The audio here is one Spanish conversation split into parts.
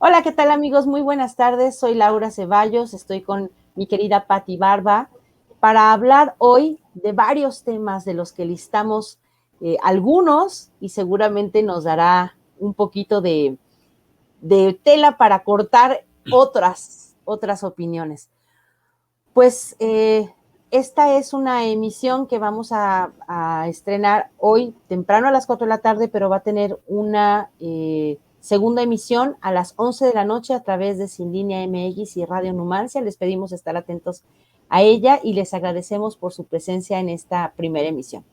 Hola, ¿qué tal amigos? Muy buenas tardes. Soy Laura Ceballos, estoy con mi querida Patti Barba para hablar hoy de varios temas de los que listamos algunos y seguramente nos dará un poquito de tela para cortar otras opiniones. Pues esta es una emisión que vamos a estrenar hoy temprano a las 4 de la tarde, pero va a tener una segunda emisión a las 11 de la noche a través de Sin Línea MX y Radio Numancia. Les pedimos estar atentos a ella y les agradecemos por su presencia en esta primera emisión.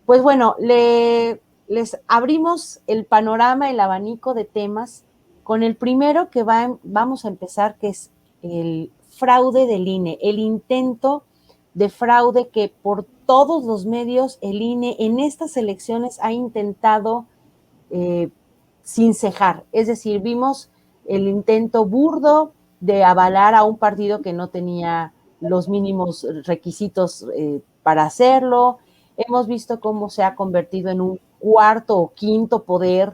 Pues bueno, les abrimos el panorama, el abanico de temas con el primero que vamos a empezar, que es el fraude del INE, el intento de fraude que por todos los medios el INE en estas elecciones ha intentado sin cejar. Es decir, vimos el intento burdo de avalar a un partido que no tenía los mínimos requisitos para hacerlo. Hemos visto cómo se ha convertido en un cuarto o quinto poder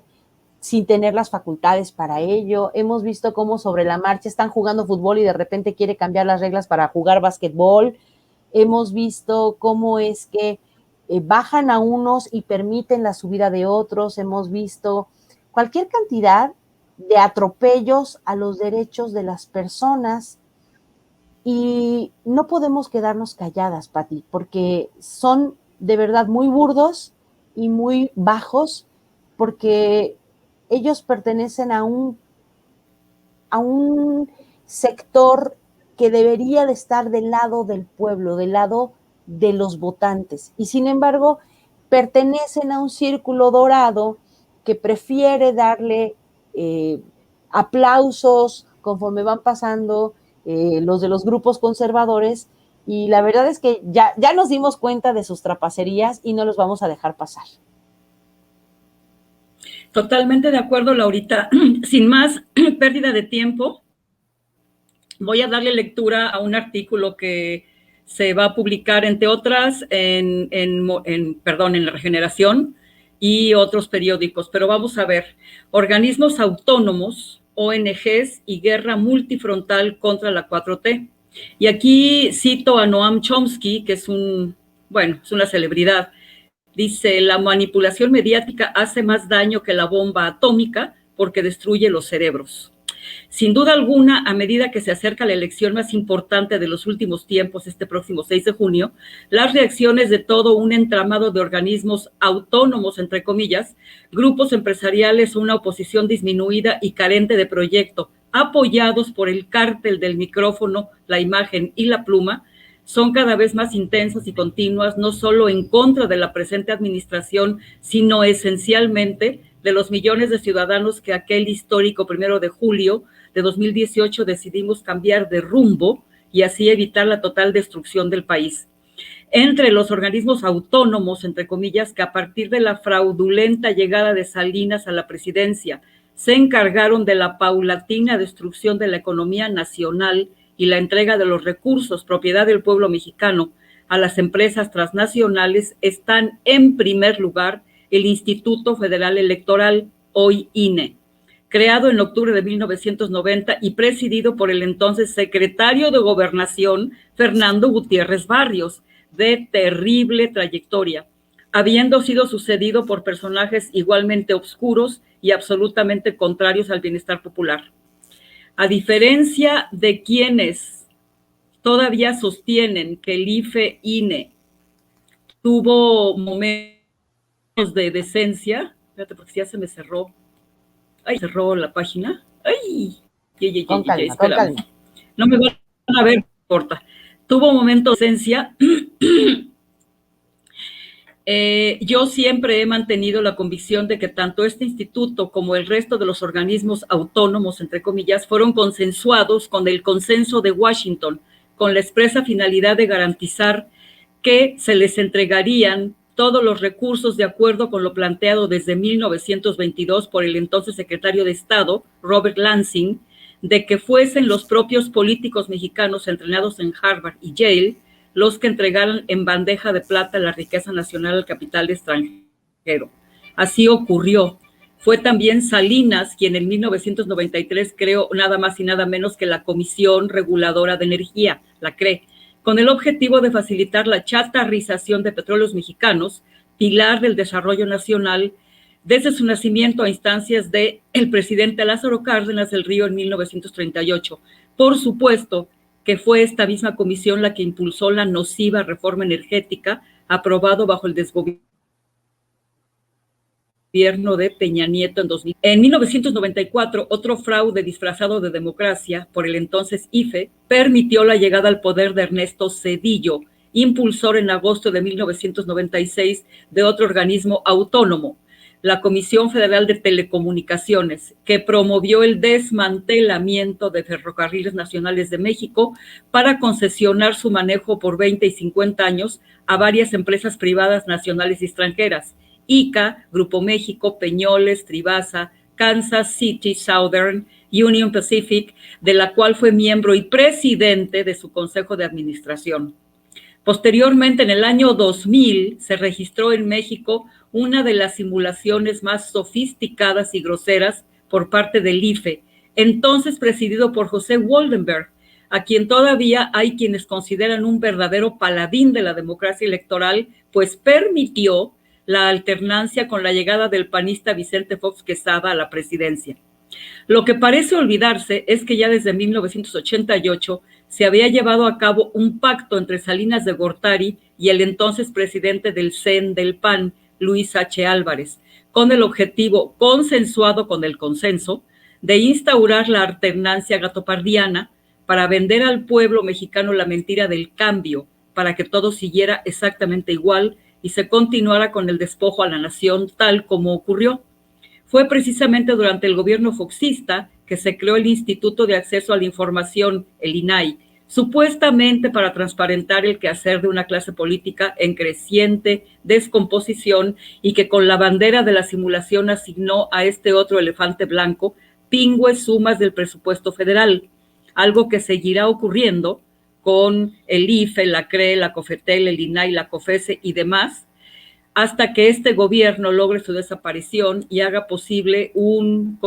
sin tener las facultades para ello. Hemos visto cómo sobre la marcha están jugando fútbol y de repente quiere cambiar las reglas para jugar básquetbol. Hemos visto cómo es que bajan a unos y permiten la subida de otros. Hemos visto cualquier cantidad de atropellos a los derechos de las personas y no podemos quedarnos calladas, Pati, porque son de verdad muy burdos y muy bajos, porque ellos pertenecen a un sector que debería de estar del lado del pueblo, del lado de los votantes. Y sin embargo, pertenecen a un círculo dorado que prefiere darle aplausos conforme van pasando los de los grupos conservadores. Y la verdad es que ya nos dimos cuenta de sus trapacerías y no los vamos a dejar pasar. Totalmente de acuerdo, Laurita. Sin más pérdida de tiempo, voy a darle lectura a un artículo que se va a publicar, entre otras, en La Regeneración y otros periódicos. Pero vamos a ver. Organismos autónomos, ONGs y guerra multifrontal contra la 4T. Y aquí cito a Noam Chomsky, que es una celebridad. Dice, la manipulación mediática hace más daño que la bomba atómica porque destruye los cerebros. Sin duda alguna, a medida que se acerca la elección más importante de los últimos tiempos, este próximo 6 de junio, las reacciones de todo un entramado de organismos autónomos, entre comillas, grupos empresariales o una oposición disminuida y carente de proyecto, apoyados por el cártel del micrófono, la imagen y la pluma, son cada vez más intensas y continuas, no solo en contra de la presente administración, sino esencialmente de los millones de ciudadanos que aquel histórico 1 de julio de 2018 decidimos cambiar de rumbo y así evitar la total destrucción del país. Entre los organismos autónomos, entre comillas, que a partir de la fraudulenta llegada de Salinas a la presidencia se encargaron de la paulatina destrucción de la economía nacional y la entrega de los recursos, propiedad del pueblo mexicano, a las empresas transnacionales, están en primer lugar el Instituto Federal Electoral, hoy INE, creado en octubre de 1990 y presidido por el entonces secretario de Gobernación, Fernando Gutiérrez Barrios, de terrible trayectoria, habiendo sido sucedido por personajes igualmente obscuros y absolutamente contrarios al bienestar popular. A diferencia de quienes todavía sostienen que el IFE-INE tuvo momentos de decencia, espérate porque ya se me cerró, cerró la página, Con calma. No me van a ver, corta. Tuvo momentos de decencia. Yo siempre he mantenido la convicción de que tanto este instituto como el resto de los organismos autónomos, entre comillas, fueron consensuados con el consenso de Washington, con la expresa finalidad de garantizar que se les entregarían todos los recursos de acuerdo con lo planteado desde 1922 por el entonces secretario de Estado, Robert Lansing, de que fuesen los propios políticos mexicanos entrenados en Harvard y Yale los que entregaran en bandeja de plata la riqueza nacional al capital extranjero. Así ocurrió. Fue también Salinas quien en 1993 creó nada más y nada menos que la Comisión Reguladora de Energía, la CRE, con el objetivo de facilitar la chatarrización de petróleos mexicanos, pilar del desarrollo nacional, desde su nacimiento a instancias del presidente Lázaro Cárdenas del Río en 1938. Por supuesto que fue esta misma comisión la que impulsó la nociva reforma energética aprobado bajo el desgobierno de Peña Nieto en 2000. En 1994, otro fraude disfrazado de democracia por el entonces IFE permitió la llegada al poder de Ernesto Zedillo, impulsor en agosto de 1996 de otro organismo autónomo, la Comisión Federal de Telecomunicaciones, que promovió el desmantelamiento de Ferrocarriles Nacionales de México para concesionar su manejo por 20 y 50 años a varias empresas privadas nacionales y extranjeras: ICA, Grupo México, Peñoles, Tribasa, Kansas City Southern, Union Pacific, de la cual fue miembro y presidente de su consejo de administración. Posteriormente, en el año 2000, se registró en México una de las simulaciones más sofisticadas y groseras por parte del IFE, entonces presidido por José Woldenberg, a quien todavía hay quienes consideran un verdadero paladín de la democracia electoral, pues permitió la alternancia con la llegada del panista Vicente Fox Quesada a la presidencia. Lo que parece olvidarse es que ya desde 1988 se había llevado a cabo un pacto entre Salinas de Gortari y el entonces presidente del CEN del PAN, Luis H. Álvarez, con el objetivo, consensuado con el consenso, de instaurar la alternancia gatopardiana para vender al pueblo mexicano la mentira del cambio, para que todo siguiera exactamente igual y se continuara con el despojo a la nación tal como ocurrió. Fue precisamente durante el gobierno foxista que se creó el Instituto de Acceso a la Información, el INAI, supuestamente para transparentar el quehacer de una clase política en creciente descomposición y que con la bandera de la simulación asignó a este otro elefante blanco pingües sumas del presupuesto federal, algo que seguirá ocurriendo con el IFE, la CRE, la COFETEL, el INAI, la COFESE y demás, hasta que este gobierno logre su desaparición y haga posible un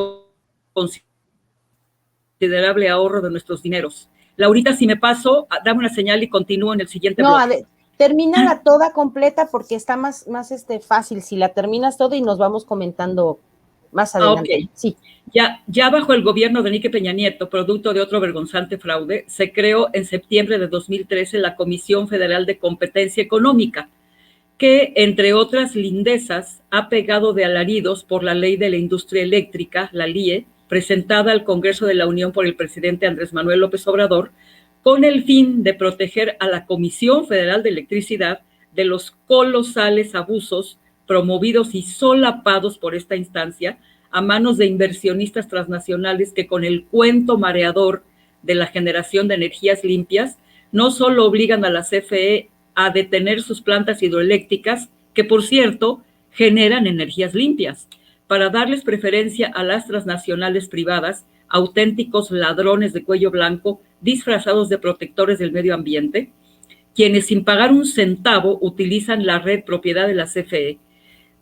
considerable ahorro de nuestros dineros. Laurita, si me paso, dame una señal y continúo en el siguiente bloque. Termínala toda completa porque está más fácil si la terminas toda y nos vamos comentando más adelante. Okay. Sí. Ya bajo el gobierno de Enrique Peña Nieto, producto de otro vergonzante fraude, se creó en septiembre de 2013 la Comisión Federal de Competencia Económica, que, entre otras lindezas, ha pegado de alaridos por la Ley de la Industria Eléctrica, la LIE, presentada al Congreso de la Unión por el presidente Andrés Manuel López Obrador, con el fin de proteger a la Comisión Federal de Electricidad de los colosales abusos promovidos y solapados por esta instancia a manos de inversionistas transnacionales que, con el cuento mareador de la generación de energías limpias, no solo obligan a la CFE a detener sus plantas hidroeléctricas, que por cierto generan energías limpias, para darles preferencia a las transnacionales privadas, auténticos ladrones de cuello blanco disfrazados de protectores del medio ambiente, quienes sin pagar un centavo utilizan la red propiedad de la CFE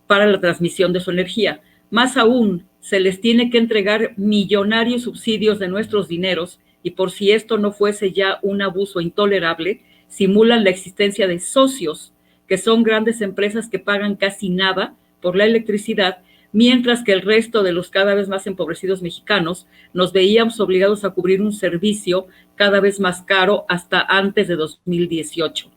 para la transmisión de su energía. Más aún, se les tiene que entregar millonarios subsidios de nuestros dineros y, por si esto no fuese ya un abuso intolerable, simulan la existencia de socios, que son grandes empresas que pagan casi nada por la electricidad, mientras que el resto de los cada vez más empobrecidos mexicanos nos veíamos obligados a cubrir un servicio cada vez más caro hasta antes de 2018.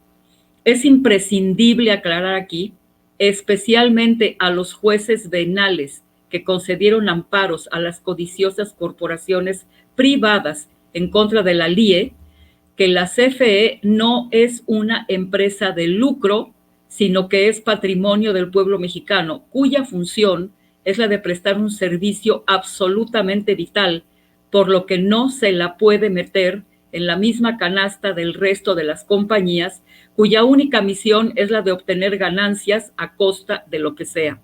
Es imprescindible aclarar aquí, especialmente a los jueces venales que concedieron amparos a las codiciosas corporaciones privadas en contra de la LIE, que la CFE no es una empresa de lucro, sino que es patrimonio del pueblo mexicano, cuya función es la de prestar un servicio absolutamente vital, por lo que no se la puede meter en la misma canasta del resto de las compañías, cuya única misión es la de obtener ganancias a costa de lo que sea.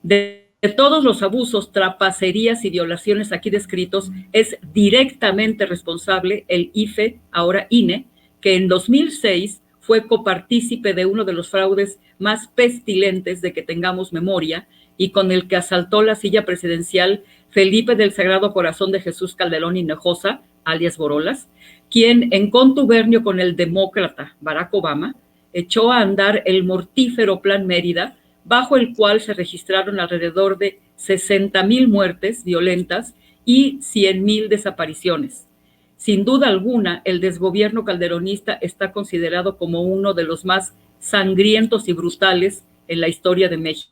De todos los abusos, trapacerías y violaciones aquí descritos, es directamente responsable el IFE, ahora INE, que en 2006 fue copartícipe de uno de los fraudes más pestilentes de que tengamos memoria y con el que asaltó la silla presidencial Felipe del Sagrado Corazón de Jesús Calderón Hinojosa, alias Borolas, quien, en contubernio con el demócrata Barack Obama, echó a andar el mortífero Plan Mérida, bajo el cual se registraron alrededor de 60,000 muertes violentas y 100,000 desapariciones. Sin duda alguna, el desgobierno calderonista está considerado como uno de los más sangrientos y brutales en la historia de México.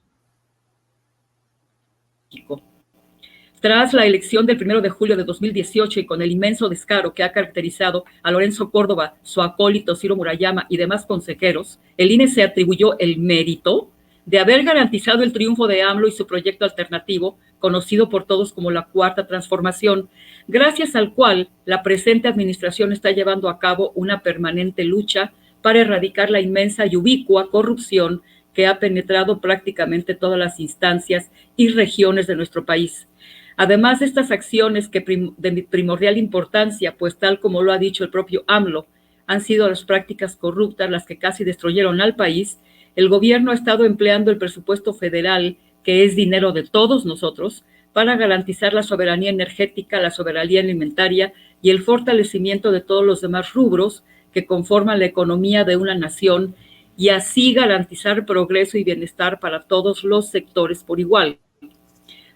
Tras la elección del 1 de julio de 2018 y con el inmenso descaro que ha caracterizado a Lorenzo Córdoba, su acólito Ciro Murayama y demás consejeros, el INE se atribuyó el mérito de haber garantizado el triunfo de AMLO y su proyecto alternativo, conocido por todos como la Cuarta Transformación, gracias al cual la presente administración está llevando a cabo una permanente lucha para erradicar la inmensa y ubicua corrupción que ha penetrado prácticamente todas las instancias y regiones de nuestro país. Además de estas acciones que de primordial importancia, pues tal como lo ha dicho el propio AMLO, han sido las prácticas corruptas las que casi destruyeron al país, el gobierno ha estado empleando el presupuesto federal, que es dinero de todos nosotros, para garantizar la soberanía energética, la soberanía alimentaria y el fortalecimiento de todos los demás rubros que conforman la economía de una nación y así garantizar progreso y bienestar para todos los sectores por igual.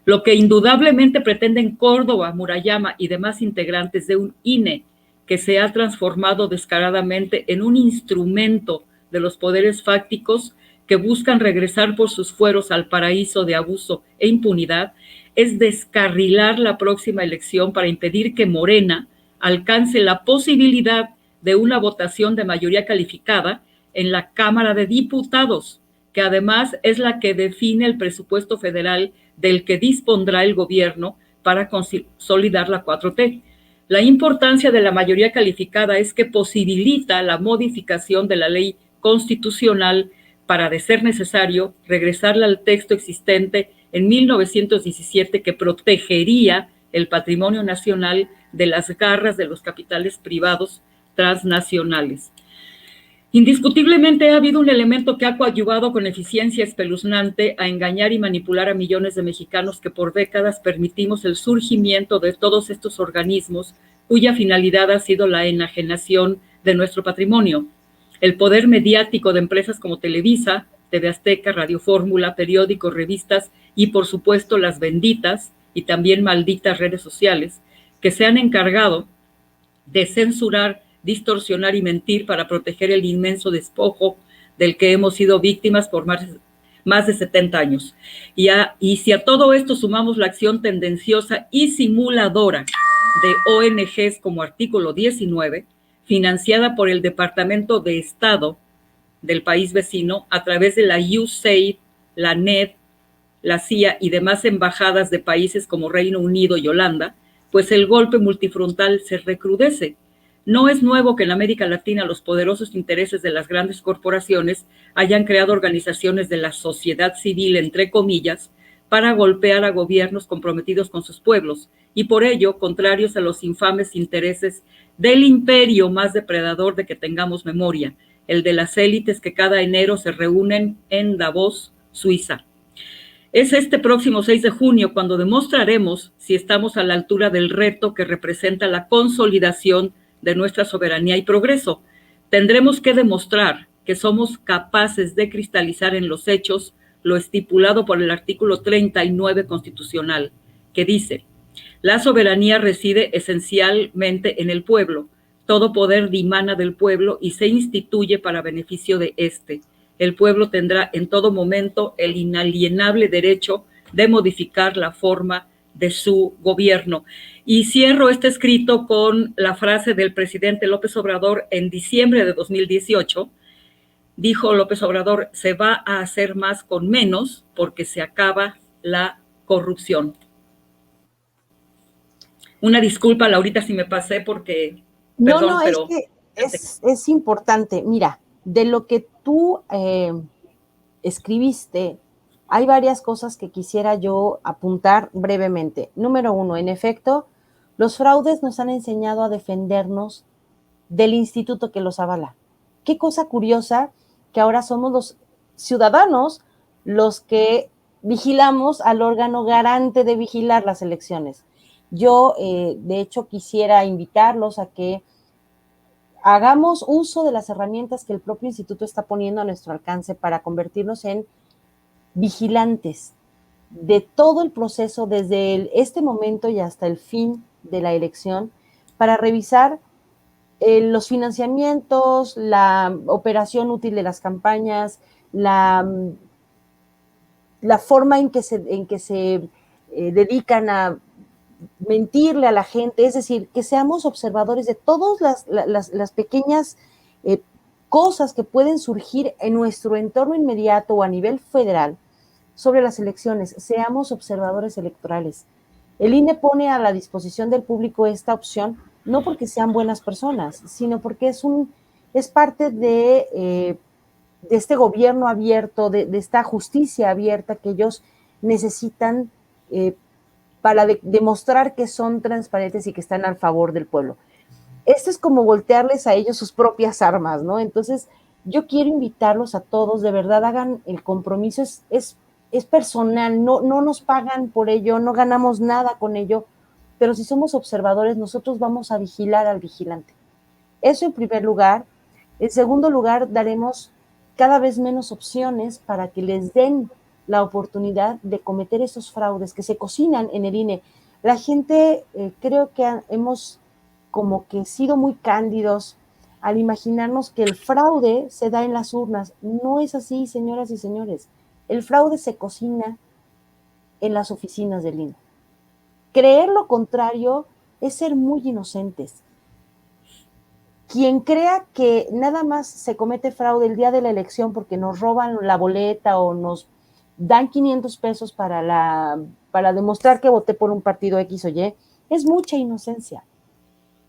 Lo que indudablemente pretenden Córdoba, Murayama y demás integrantes de un INE que se ha transformado descaradamente en un instrumento de los poderes fácticos que buscan regresar por sus fueros al paraíso de abuso e impunidad, es descarrilar la próxima elección para impedir que Morena alcance la posibilidad de una votación de mayoría calificada en la Cámara de Diputados, que además es la que define el presupuesto federal del que dispondrá el gobierno para consolidar la 4T. La importancia de la mayoría calificada es que posibilita la modificación de la ley constitucional para, de ser necesario, regresarla al texto existente en 1917 que protegería el patrimonio nacional de las garras de los capitales privados transnacionales. Indiscutiblemente ha habido un elemento que ha coadyuvado con eficiencia espeluznante a engañar y manipular a millones de mexicanos que por décadas permitimos el surgimiento de todos estos organismos cuya finalidad ha sido la enajenación de nuestro patrimonio. El poder mediático de empresas como Televisa, TV Azteca, Radio Fórmula, periódicos, revistas y por supuesto las benditas y también malditas redes sociales que se han encargado de censurar, distorsionar y mentir para proteger el inmenso despojo del que hemos sido víctimas por más de 70 años. Y si a todo esto sumamos la acción tendenciosa y simuladora de ONGs como Artículo 19, financiada por el Departamento de Estado del país vecino a través de la USAID, la NED, la CIA y demás embajadas de países como Reino Unido y Holanda, pues el golpe multifrontal se recrudece. No es nuevo que en América Latina los poderosos intereses de las grandes corporaciones hayan creado organizaciones de la sociedad civil, entre comillas, para golpear a gobiernos comprometidos con sus pueblos y por ello contrarios a los infames intereses del imperio más depredador de que tengamos memoria, el de las élites que cada enero se reúnen en Davos, Suiza. Es este próximo 6 de junio cuando demostraremos si estamos a la altura del reto que representa la consolidación de nuestra soberanía y progreso. Tendremos que demostrar que somos capaces de cristalizar en los hechos lo estipulado por el artículo 39 constitucional, que dice: la soberanía reside esencialmente en el pueblo. Todo poder dimana del pueblo y se instituye para beneficio de éste. El pueblo tendrá en todo momento el inalienable derecho de modificar la forma de su gobierno. Y cierro este escrito con la frase del presidente López Obrador en diciembre de 2018. Dijo López Obrador: se va a hacer más con menos porque se acaba la corrupción. Una disculpa, Laurita, si me pasé porque... No, perdón, pero... es que es importante. Mira, de lo que tú escribiste, hay varias cosas que quisiera yo apuntar brevemente. Número uno, en efecto, los fraudes nos han enseñado a defendernos del instituto que los avala. Qué cosa curiosa que ahora somos los ciudadanos los que vigilamos al órgano garante de vigilar las elecciones. Yo, de hecho, quisiera invitarlos a que hagamos uso de las herramientas que el propio instituto está poniendo a nuestro alcance para convertirnos en vigilantes de todo el proceso desde este momento y hasta el fin de la elección, para revisar los financiamientos, la operación útil de las campañas, la forma en que se dedican a mentirle a la gente, es decir, que seamos observadores de todas las pequeñas cosas que pueden surgir en nuestro entorno inmediato o a nivel federal sobre las elecciones, seamos observadores electorales. El INE pone a la disposición del público esta opción, no porque sean buenas personas, sino porque es parte de este gobierno abierto, de esta justicia abierta que ellos necesitan para demostrar que son transparentes y que están al favor del pueblo. Esto es como voltearles a ellos sus propias armas, ¿no? Entonces, yo quiero invitarlos a todos, de verdad hagan el compromiso, es personal, no nos pagan por ello, no ganamos nada con ello, pero si somos observadores, nosotros vamos a vigilar al vigilante. Eso en primer lugar. En segundo lugar, daremos cada vez menos opciones para que les den la oportunidad de cometer esos fraudes que se cocinan en el INE. La gente, creo que hemos como que sido muy cándidos al imaginarnos que el fraude se da en las urnas. No es así, señoras y señores. El fraude se cocina en las oficinas del INE. Creer lo contrario es ser muy inocentes. Quien crea que nada más se comete fraude el día de la elección porque nos roban la boleta o nos dan 500 pesos para demostrar que voté por un partido X o Y, es mucha inocencia.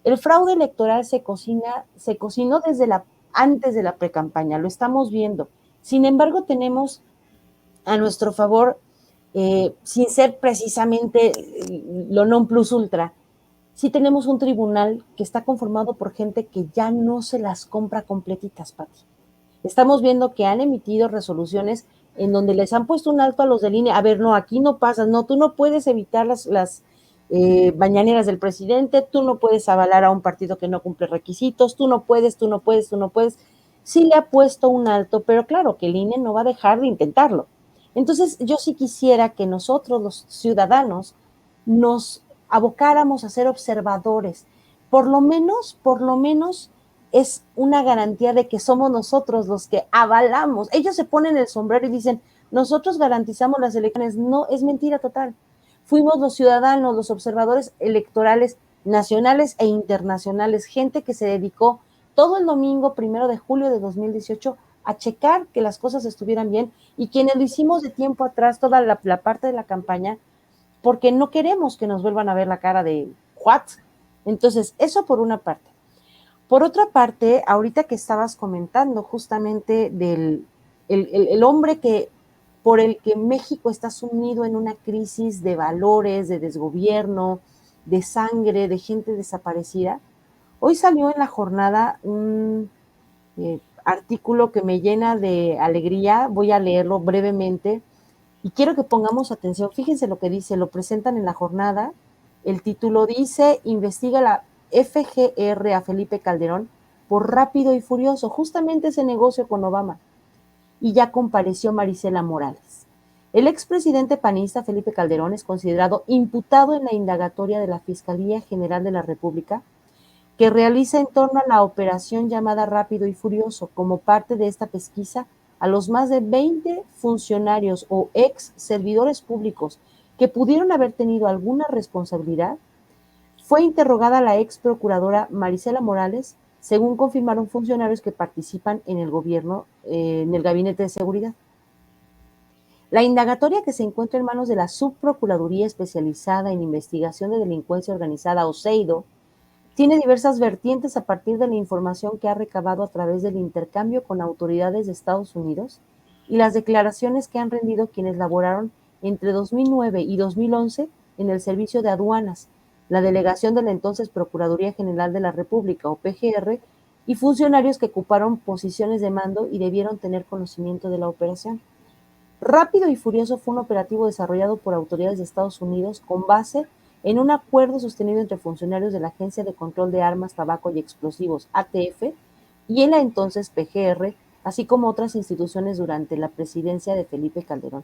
El fraude electoral se cocinó desde antes de la precampaña, lo estamos viendo. Sin embargo, tenemos a nuestro favor, sin ser precisamente lo non plus ultra, sí tenemos un tribunal que está conformado por gente que ya no se las compra completitas, Pati. Estamos viendo que han emitido resoluciones en donde les han puesto un alto a los de línea. A ver, no, aquí no pasas, no, tú no puedes evitar las mañaneras del presidente, tú no puedes avalar a un partido que no cumple requisitos, tú no puedes. Sí le ha puesto un alto, pero claro que el INE no va a dejar de intentarlo. Entonces, yo sí quisiera que nosotros, los ciudadanos, nos abocáramos a ser observadores. Por lo menos es una garantía de que somos nosotros los que avalamos. Ellos se ponen el sombrero y dicen, nosotros garantizamos las elecciones. No, es mentira total. Fuimos los ciudadanos, los observadores electorales nacionales e internacionales, gente que se dedicó todo el domingo 1 de julio de 2018 a checar que las cosas estuvieran bien, y quienes lo hicimos de tiempo atrás, toda la parte de la campaña, porque no queremos que nos vuelvan a ver la cara de ¿what? Entonces, eso por una parte. Por otra parte, ahorita que estabas comentando justamente del el hombre por el que México está sumido en una crisis de valores, de desgobierno, de sangre, de gente desaparecida, hoy salió en La Jornada un artículo que me llena de alegría. Voy a leerlo brevemente y quiero que pongamos atención. Fíjense lo que dice, lo presentan en La Jornada. El título dice, investiga la FGR a Felipe Calderón por Rápido y Furioso, justamente ese negocio con Obama. Y ya compareció Marisela Morales. El expresidente panista Felipe Calderón es considerado imputado en la indagatoria de la Fiscalía General de la República, que realiza en torno a la operación llamada Rápido y Furioso, como parte de esta pesquisa a los más de 20 funcionarios o ex servidores públicos que pudieron haber tenido alguna responsabilidad. Fue interrogada la ex procuradora Marisela Morales, según confirmaron funcionarios que participan en el gobierno, en el Gabinete de Seguridad. La indagatoria, que se encuentra en manos de la Subprocuraduría Especializada en Investigación de Delincuencia Organizada, o SEIDO, tiene diversas vertientes a partir de la información que ha recabado a través del intercambio con autoridades de Estados Unidos y las declaraciones que han rendido quienes laboraron entre 2009 y 2011 en el Servicio de Aduanas, la delegación de la entonces Procuraduría General de la República, o PGR, y funcionarios que ocuparon posiciones de mando y debieron tener conocimiento de la operación. Rápido y Furioso fue un operativo desarrollado por autoridades de Estados Unidos con base en un acuerdo sostenido entre funcionarios de la Agencia de Control de Armas, Tabaco y Explosivos, ATF, y en la entonces PGR, así como otras instituciones durante la presidencia de Felipe Calderón.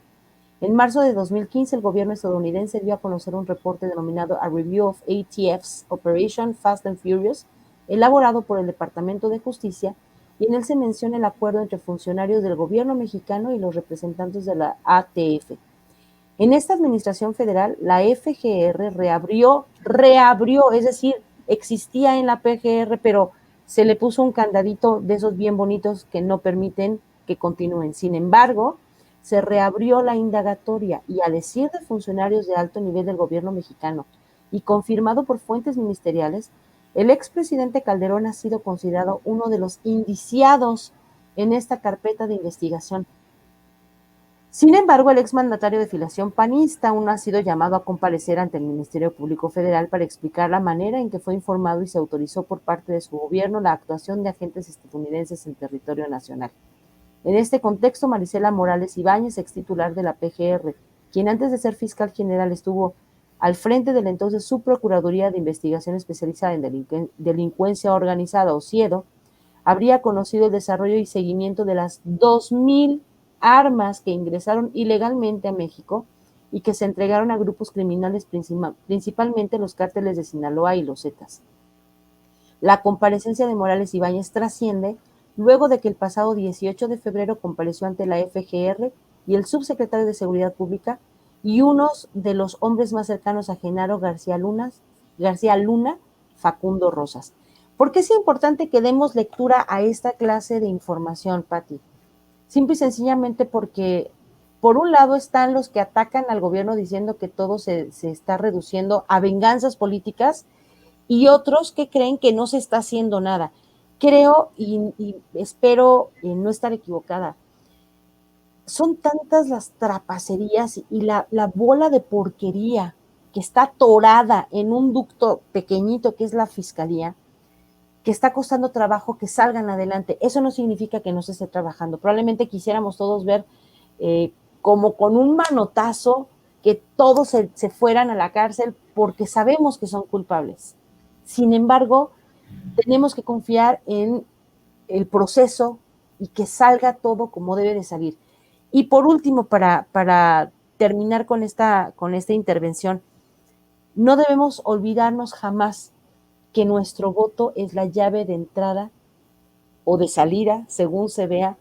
En marzo de 2015, el gobierno estadounidense dio a conocer un reporte denominado A Review of ATF's Operation Fast and Furious, elaborado por el Departamento de Justicia, y en él se menciona el acuerdo entre funcionarios del gobierno mexicano y los representantes de la ATF. En esta administración federal, la FGR reabrió, es decir, existía en la PGR, pero se le puso un candadito de esos bien bonitos que no permiten que continúen. Sin embargo, se reabrió la indagatoria y, a decir de funcionarios de alto nivel del gobierno mexicano y confirmado por fuentes ministeriales, el expresidente Calderón ha sido considerado uno de los indiciados en esta carpeta de investigación. Sin embargo, el exmandatario de filiación panista aún no ha sido llamado a comparecer ante el Ministerio Público Federal para explicar la manera en que fue informado y se autorizó por parte de su gobierno la actuación de agentes estadounidenses en territorio nacional. En este contexto, Marisela Morales Ibáñez, ex titular de la PGR, quien antes de ser fiscal general estuvo al frente de la entonces Subprocuraduría de Investigación Especializada en Delincuencia Organizada, o CIEDO, habría conocido el desarrollo y seguimiento de las 2,000 armas que ingresaron ilegalmente a México y que se entregaron a grupos criminales, principalmente los cárteles de Sinaloa y los Zetas. La comparecencia de Morales Ibáñez trasciende luego de que el pasado 18 de febrero compareció ante la FGR y el subsecretario de Seguridad Pública y uno de los hombres más cercanos a Genaro García Luna, Facundo Rosas. ¿Por qué es importante que demos lectura a esta clase de información, Pati? Simple y sencillamente porque, por un lado, están los que atacan al gobierno diciendo que todo se está reduciendo a venganzas políticas, y otros que creen que no se está haciendo nada. Creo y espero no estar equivocada. Son tantas las trapacerías y la bola de porquería que está atorada en un ducto pequeñito que es la fiscalía, que está costando trabajo que salgan adelante. Eso no significa que no se esté trabajando. Probablemente quisiéramos todos ver como con un manotazo que todos se fueran a la cárcel porque sabemos que son culpables. Sin embargo, tenemos que confiar en el proceso y que salga todo como debe de salir. Y por último, para terminar con esta intervención, no debemos olvidarnos jamás que nuestro voto es la llave de entrada o de salida, según se vea,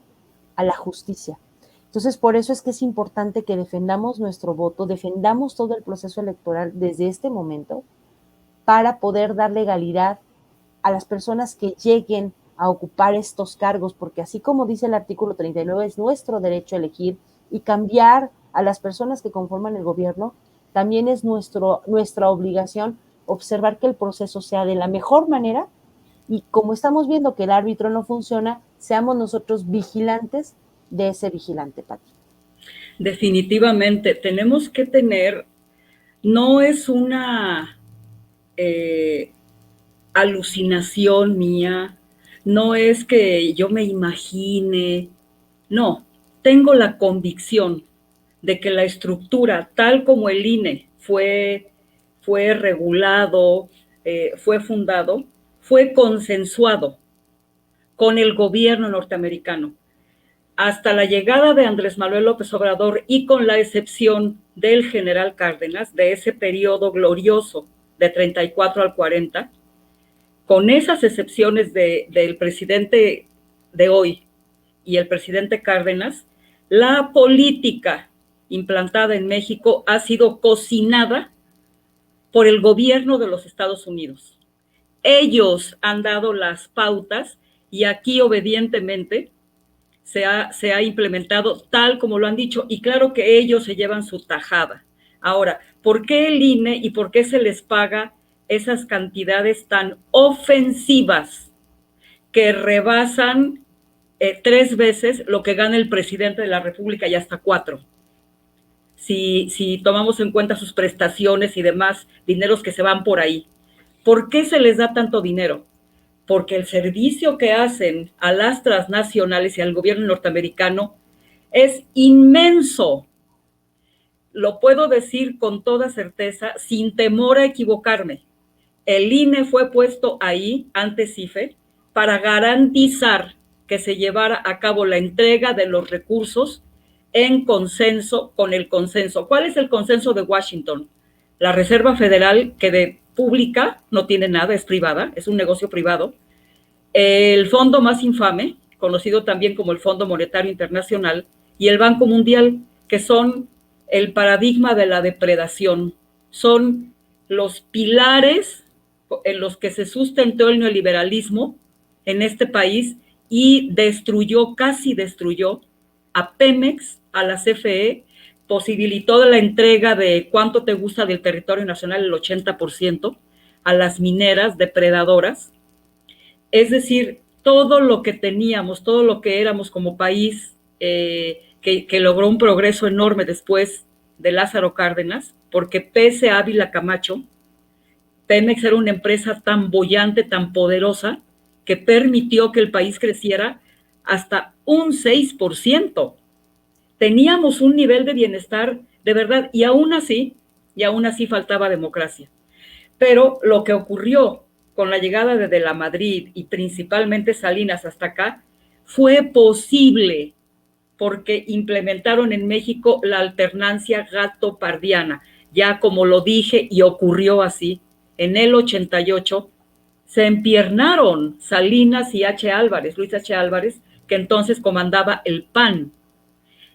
a la justicia. Entonces, por eso es que es importante que defendamos nuestro voto, defendamos todo el proceso electoral desde este momento para poder dar legalidad a las personas que lleguen a ocupar estos cargos, porque así como dice el artículo 39, es nuestro derecho a elegir y cambiar a las personas que conforman el gobierno, también es nuestra obligación observar que el proceso sea de la mejor manera y como estamos viendo que el árbitro no funciona, seamos nosotros vigilantes de ese vigilante, Pati. Definitivamente, tenemos que tener, no es una alucinación mía, no es que yo me imagine, no, tengo la convicción de que la estructura, tal como el INE fue regulado, fue fundado, fue consensuado con el gobierno norteamericano. Hasta la llegada de Andrés Manuel López Obrador y con la excepción del general Cárdenas, de ese periodo glorioso de 34 al 40, con esas excepciones del presidente de hoy y el presidente Cárdenas, la política implantada en México ha sido cocinada por el gobierno de los Estados Unidos. Ellos han dado las pautas y aquí obedientemente se ha implementado tal como lo han dicho, y claro que ellos se llevan su tajada. Ahora, ¿por qué el INE y por qué se les paga esas cantidades tan ofensivas que rebasan 3 veces lo que gana el presidente de la República y hasta 4? Si tomamos en cuenta sus prestaciones y demás dineros que se van por ahí. ¿Por qué se les da tanto dinero? Porque el servicio que hacen a las transnacionales y al gobierno norteamericano Es inmenso. Lo puedo decir con toda certeza, sin temor a equivocarme. El INE fue puesto ahí, ante CIFE, para garantizar que se llevara a cabo la entrega de los recursos en consenso con el consenso. ¿Cuál es el consenso de Washington? La Reserva Federal, que de pública no tiene nada, es privada, es un negocio privado. El fondo más infame, conocido también como el Fondo Monetario Internacional, y el Banco Mundial, que son el paradigma de la depredación. Son los pilares en los que se sustentó el neoliberalismo en este país y destruyó, casi destruyó a Pemex, a la CFE, posibilitó la entrega de cuánto te gusta del territorio nacional, el 80%, a las mineras depredadoras. Es decir, todo lo que teníamos, todo lo que éramos como país, que logró un progreso enorme después de Lázaro Cárdenas, porque pese a Ávila Camacho, Pemex era una empresa tan boyante, tan poderosa, que permitió que el país creciera hasta un 6%. Teníamos un nivel de bienestar de verdad, y aún así faltaba democracia. Pero lo que ocurrió con la llegada de la Madrid y principalmente Salinas hasta acá fue posible porque implementaron en México la alternancia gato-pardiana. Ya como lo dije y ocurrió así, en el 88 se empiernaron Salinas y Luis H. Álvarez, que entonces comandaba el PAN.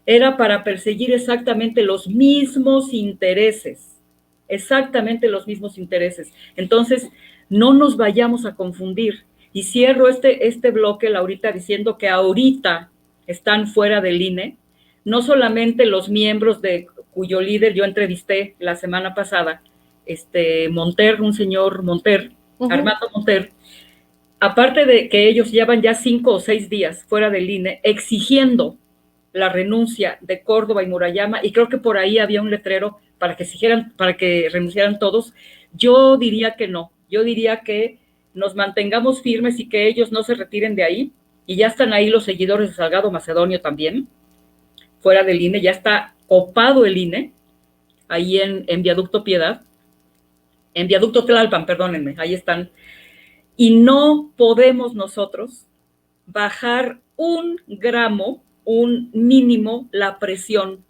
Era para perseguir exactamente los mismos intereses, exactamente los mismos intereses. Entonces, no nos vayamos a confundir. Y cierro este bloque, Laurita, diciendo que ahorita están fuera del INE, no solamente los miembros de cuyo líder yo entrevisté la semana pasada, Monter, un señor Monter, Armando Monter, aparte de que ellos llevan ya 5 o 6 días fuera del INE exigiendo la renuncia de Córdoba y Murayama, y creo que por ahí había un letrero para que renunciaran todos. Yo diría que no, yo diría que nos mantengamos firmes y que ellos no se retiren de ahí, y ya están ahí los seguidores de Salgado Macedonio también, fuera del INE, ya está copado el INE, ahí en Viaducto Piedad, en Viaducto Tlalpan, perdónenme, ahí están, y no podemos nosotros bajar un gramo, un mínimo, la presión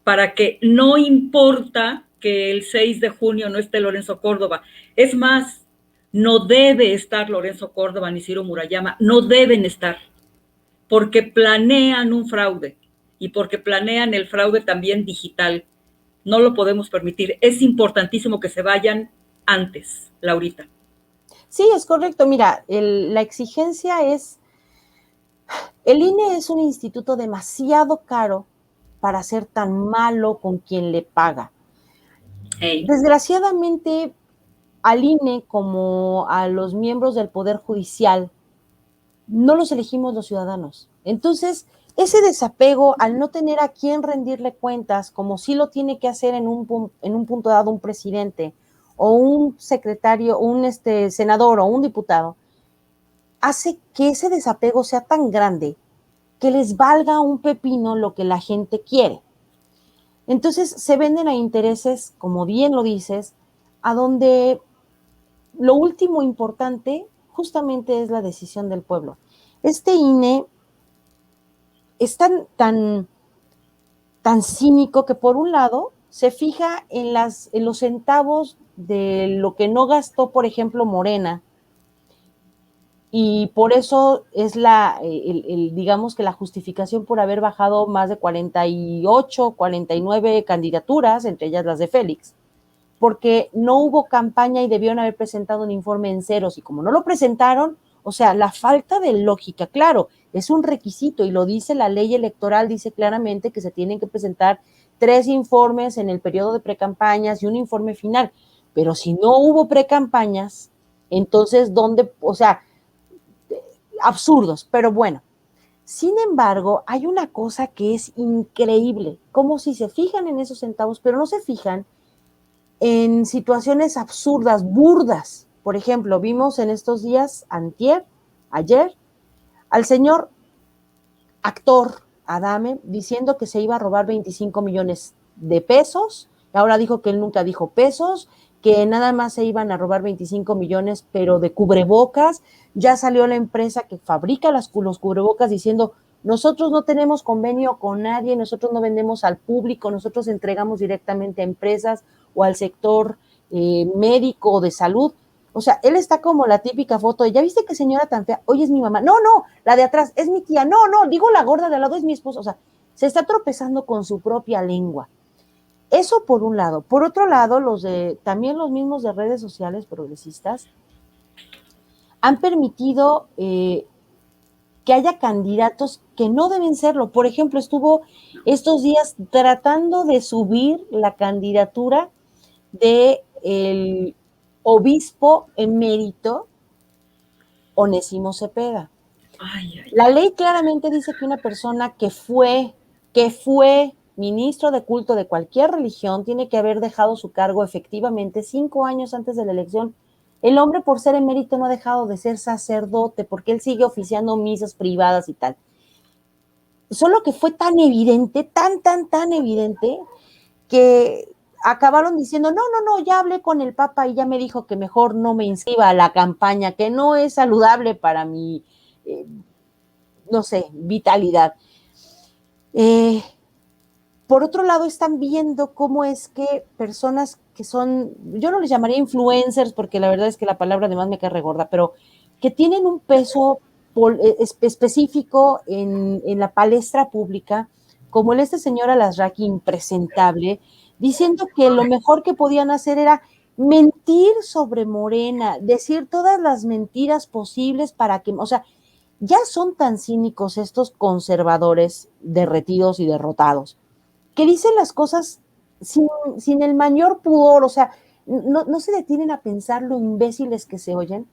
para que no importa que el 6 de junio no esté Lorenzo Córdoba. Es más, no debe estar Lorenzo Córdoba ni Ciro Murayama, no deben estar, porque planean un fraude y porque planean el fraude también digital. No lo podemos permitir. Es importantísimo que se vayan antes, Laurita. Sí, es correcto. Mira, la exigencia es, el INE es un instituto demasiado caro para ser tan malo con quien le paga. Hey. Desgraciadamente, al INE como a los miembros del Poder Judicial, no los elegimos los ciudadanos. Entonces, ese desapego al no tener a quién rendirle cuentas, como sí lo tiene que hacer en un punto dado un presidente o un secretario, un senador o un diputado, hace que ese desapego sea tan grande que les valga un pepino lo que la gente quiere. Entonces se venden a intereses, como bien lo dices, a donde lo último importante justamente es la decisión del pueblo. Este INE es tan cínico que por un lado se fija en los centavos de lo que no gastó, por ejemplo, Morena, y por eso es digamos que la justificación por haber bajado más de 48, 49 candidaturas, entre ellas las de Félix, porque no hubo campaña y debieron haber presentado un informe en ceros, y como no lo presentaron, o sea, la falta de lógica, claro, es un requisito, y lo dice la ley electoral, dice claramente que se tienen que presentar 3 informes en el periodo de precampañas y un informe final, pero si no hubo precampañas, entonces, ¿dónde? O sea, absurdos, pero bueno. Sin embargo, hay una cosa que es increíble, como si se fijan en esos centavos, pero no se fijan en situaciones absurdas, burdas. Por ejemplo, vimos en estos días, ayer, al señor actor, Adame diciendo que se iba a robar 25 millones de pesos. Ahora dijo que él nunca dijo pesos, que nada más se iban a robar 25 millones, pero de cubrebocas. Ya salió la empresa que fabrica los cubrebocas diciendo, nosotros no tenemos convenio con nadie, nosotros no vendemos al público, nosotros entregamos directamente a empresas o al sector médico o de salud. O sea, él está como la típica foto de, ¿ya viste qué señora tan fea? Oye, es mi mamá. No, no, la de atrás es mi tía. No, no, digo la gorda de al lado es mi esposo. O sea, se está tropezando con su propia lengua. Eso por un lado. Por otro lado, también los mismos de redes sociales progresistas han permitido que haya candidatos que no deben serlo. Por ejemplo, estuvo estos días tratando de subir la candidatura de el obispo emérito Onésimo Cepeda. La ley claramente dice que una persona que fue ministro de culto de cualquier religión tiene que haber dejado su cargo efectivamente 5 años antes de la elección. El hombre, por ser emérito, no ha dejado de ser sacerdote porque él sigue oficiando misas privadas y tal. Solo que fue tan evidente, tan evidente, que acabaron diciendo, no, ya hablé con el Papa y ya me dijo que mejor no me inscriba a la campaña, que no es saludable para mi, no sé, vitalidad. Por otro lado, están viendo cómo es que personas que son, yo no les llamaría influencers, porque la verdad es que la palabra además me cae regorda, pero que tienen un peso específico en la palestra pública, como este señor Alasraqui impresentable, diciendo que lo mejor que podían hacer era mentir sobre Morena, decir todas las mentiras posibles para que, o sea, ya son tan cínicos estos conservadores derretidos y derrotados, que dicen las cosas sin el mayor pudor, o sea, no se detienen a pensar lo imbéciles que se oyen,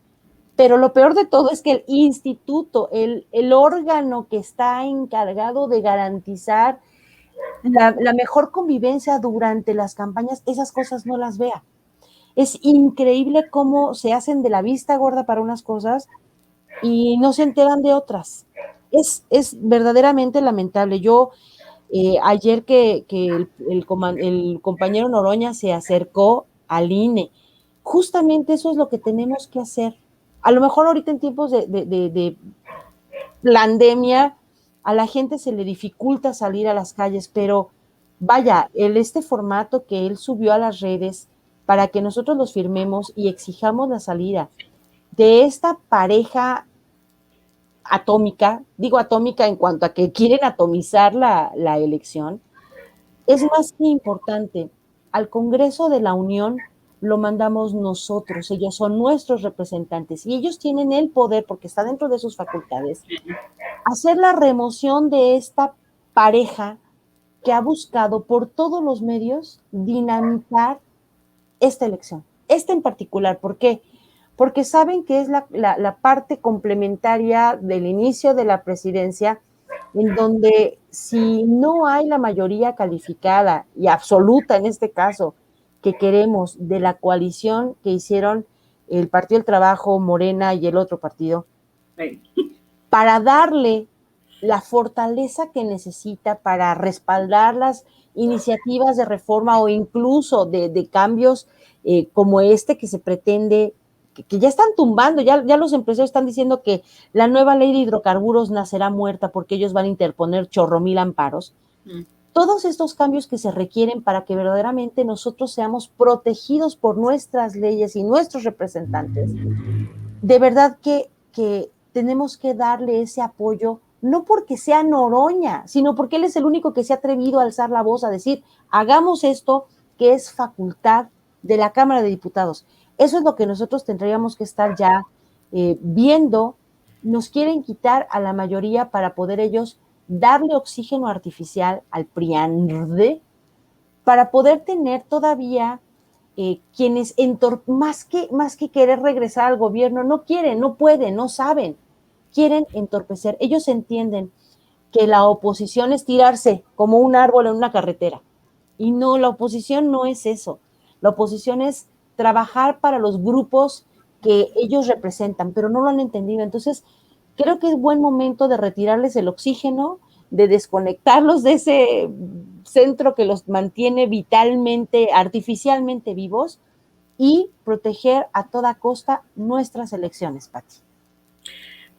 pero lo peor de todo es que el instituto, el órgano que está encargado de garantizar la mejor convivencia durante las campañas, esas cosas no las vea. Es increíble cómo se hacen de la vista gorda para unas cosas y no se enteran de otras. Es verdaderamente lamentable. Yo ayer que el compañero Noroña se acercó al INE, justamente eso es lo que tenemos que hacer. A lo mejor ahorita en tiempos de pandemia a la gente se le dificulta salir a las calles, pero vaya, este formato que él subió a las redes para que nosotros los firmemos y exijamos la salida de esta pareja atómica, digo atómica en cuanto a que quieren atomizar la elección, es más que importante. Al Congreso de la Unión lo mandamos nosotros, ellos son nuestros representantes y ellos tienen el poder, porque está dentro de sus facultades, hacer la remoción de esta pareja que ha buscado por todos los medios dinamitar esta elección, esta en particular. ¿Por qué? Porque saben que es la parte complementaria del inicio de la presidencia, en donde si no hay la mayoría calificada y absoluta en este caso que queremos de la coalición que hicieron el Partido del Trabajo, Morena y el otro partido, para darle la fortaleza que necesita para respaldar las iniciativas de reforma o incluso de cambios como este que se pretende, que ya están tumbando, ya los empresarios están diciendo que la nueva ley de hidrocarburos nacerá muerta porque ellos van a interponer chorro mil amparos. Todos estos cambios que se requieren para que verdaderamente nosotros seamos protegidos por nuestras leyes y nuestros representantes, de verdad que tenemos que darle ese apoyo, no porque sea Noroña, sino porque él es el único que se ha atrevido a alzar la voz, a decir, hagamos esto que es facultad de la Cámara de Diputados. Eso es lo que nosotros tendríamos que estar ya viendo. Nos quieren quitar a la mayoría para poder ellos darle oxígeno artificial al PRIANRDE para poder tener todavía quienes más que querer regresar al gobierno, no quieren, no pueden, no saben, quieren entorpecer. Ellos entienden que la oposición es tirarse como un árbol en una carretera. Y no, la oposición no es eso. La oposición es trabajar para los grupos que ellos representan, pero no lo han entendido. Entonces, creo que es buen momento de retirarles el oxígeno, de desconectarlos de ese centro que los mantiene vitalmente, artificialmente vivos, y proteger a toda costa nuestras elecciones, Pati.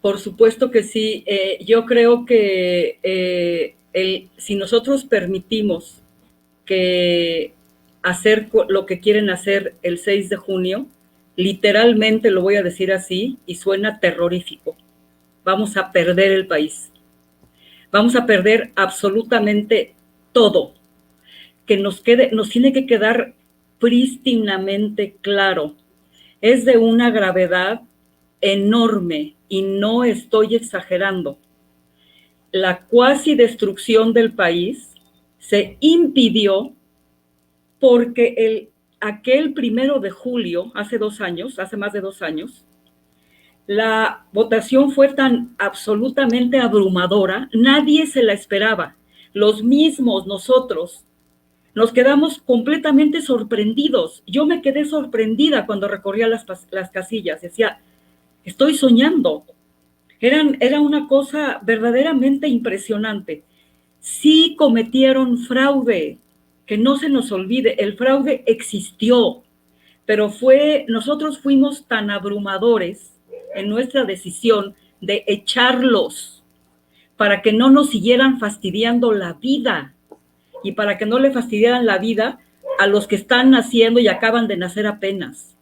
Por supuesto que sí. Yo creo que si nosotros permitimos que hacer lo que quieren hacer el 6 de junio, literalmente lo voy a decir así y suena terrorífico, vamos a perder el país. Vamos a perder absolutamente todo. Que nos tiene que quedar prístinamente claro. Es de una gravedad enorme y no estoy exagerando. La cuasi destrucción del país se impidió porque aquel 1 de julio, hace más de 2 años, la votación fue tan absolutamente abrumadora, nadie se la esperaba. Los mismos nosotros nos quedamos completamente sorprendidos. Yo me quedé sorprendida cuando recorría las casillas. Decía, estoy soñando. Era una cosa verdaderamente impresionante. Sí cometieron fraude, que no se nos olvide, el fraude existió, pero nosotros fuimos tan abrumadores en nuestra decisión de echarlos para que no nos siguieran fastidiando la vida y para que no le fastidiaran la vida a los que están naciendo y acaban de nacer apenas,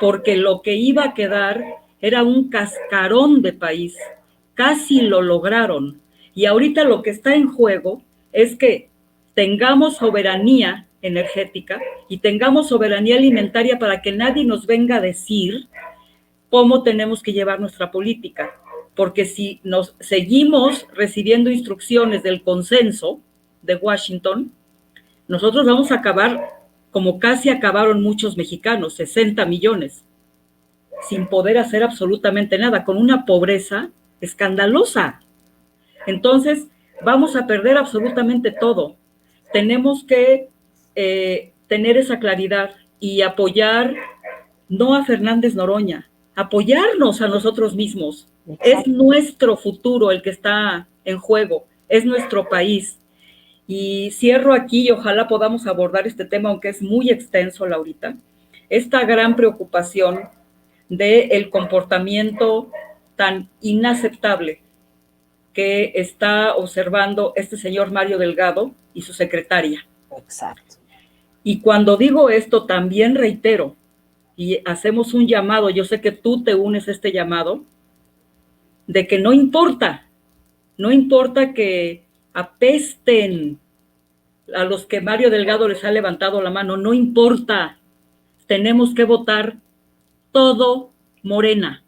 porque lo que iba a quedar era un cascarón de país. Casi lo lograron. Y ahorita lo que está en juego es que tengamos soberanía energética y tengamos soberanía alimentaria para que nadie nos venga a decir cómo tenemos que llevar nuestra política. Porque si nos seguimos recibiendo instrucciones del consenso de Washington, nosotros vamos a acabar como casi acabaron muchos mexicanos, 60 millones, sin poder hacer absolutamente nada, con una pobreza escandalosa. Entonces, vamos a perder absolutamente todo. Tenemos que tener esa claridad y apoyar, no a Fernández Noroña, apoyarnos a nosotros mismos. Exacto. Es nuestro futuro el que está en juego, es nuestro país. Y cierro aquí y ojalá podamos abordar este tema, aunque es muy extenso, Laurita. Esta gran preocupación del comportamiento tan inaceptable que está observando este señor Mario Delgado y su secretaria. Exacto. Y cuando digo esto, también reitero, y hacemos un llamado, yo sé que tú te unes a este llamado, de que no importa que apesten a los que Mario Delgado les ha levantado la mano, no importa, tenemos que votar todo Morena.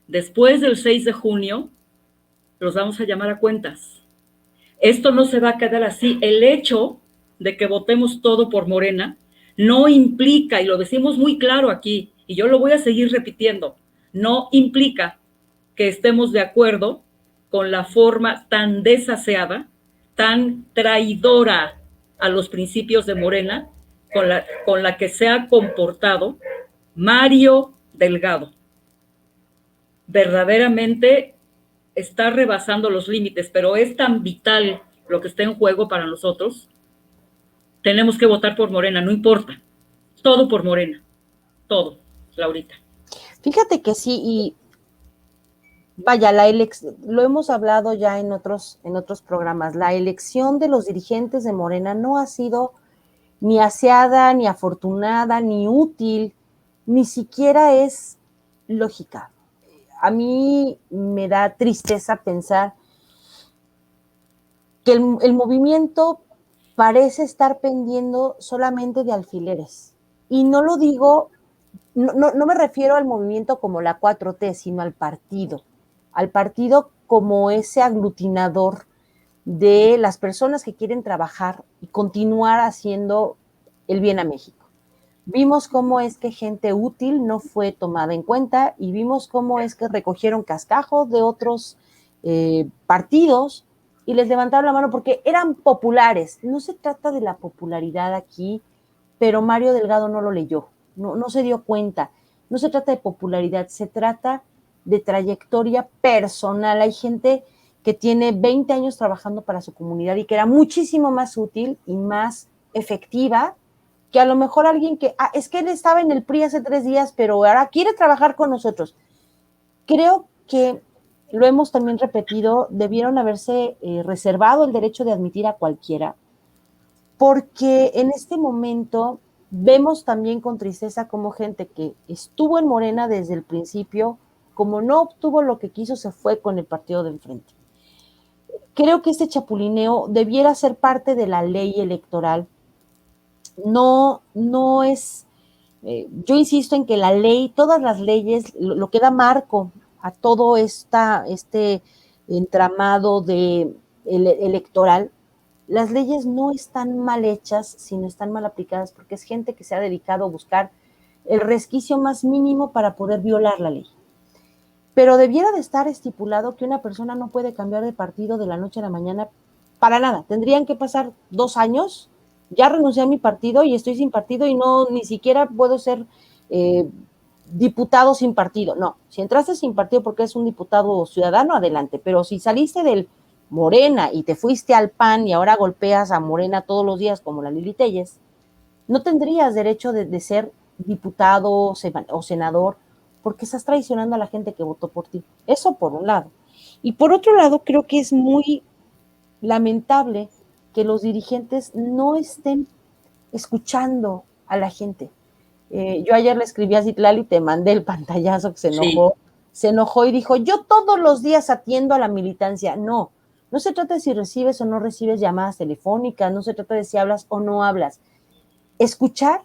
Después del 6 de junio, los vamos a llamar a cuentas. Esto no se va a quedar así. El hecho de que votemos todo por Morena no implica, y lo decimos muy claro aquí, y yo lo voy a seguir repitiendo, no implica que estemos de acuerdo con la forma tan desaseada, tan traidora a los principios de Morena, con la que se ha comportado Mario Delgado. Verdaderamente está rebasando los límites, pero es tan vital lo que está en juego para nosotros. Tenemos que votar por Morena, no importa. Todo por Morena. Todo, Laurita. Fíjate que sí, y vaya, lo hemos hablado ya en otros programas, la elección de los dirigentes de Morena no ha sido ni aseada, ni afortunada, ni útil, ni siquiera es lógica. A mí me da tristeza pensar que el movimiento parece estar pendiendo solamente de alfileres. Y no lo digo, no me refiero al movimiento como la 4T, sino al partido como ese aglutinador de las personas que quieren trabajar y continuar haciendo el bien a México. Vimos cómo es que gente útil no fue tomada en cuenta y vimos cómo es que recogieron cascajos de otros partidos y les levantaron la mano porque eran populares. No se trata de la popularidad aquí, pero Mario Delgado no lo leyó, no se dio cuenta. No se trata de popularidad, se trata de trayectoria personal. Hay gente que tiene 20 años trabajando para su comunidad y que era muchísimo más útil y más efectiva que a lo mejor alguien que, es que él estaba en el PRI hace 3 días, pero ahora quiere trabajar con nosotros. Creo que lo hemos también repetido, debieron haberse reservado el derecho de admitir a cualquiera, porque en este momento vemos también con tristeza como gente que estuvo en Morena desde el principio, como no obtuvo lo que quiso, se fue con el partido de enfrente. Creo que este chapulineo debiera ser parte de la ley electoral. No es, yo insisto en que la ley, todas las leyes, lo que da marco a todo este entramado electoral, las leyes no están mal hechas, sino están mal aplicadas porque es gente que se ha dedicado a buscar el resquicio más mínimo para poder violar la ley. Pero debiera de estar estipulado que una persona no puede cambiar de partido de la noche a la mañana para nada. Tendrían que pasar 2 años. Ya renuncié a mi partido y estoy sin partido y no, ni siquiera puedo ser diputado sin partido. No, si entraste sin partido porque eres un diputado ciudadano, adelante. Pero si saliste del Morena y te fuiste al PAN y ahora golpeas a Morena todos los días como la Lili Telles, no tendrías derecho de ser diputado o senador porque estás traicionando a la gente que votó por ti. Eso por un lado. Y por otro lado, creo que es muy lamentable que los dirigentes no estén escuchando a la gente. Yo ayer le escribí a Citlali y te mandé el pantallazo que se enojó y dijo, yo todos los días atiendo a la militancia. No, no se trata de si recibes o no recibes llamadas telefónicas, no se trata de si hablas o no hablas. Escuchar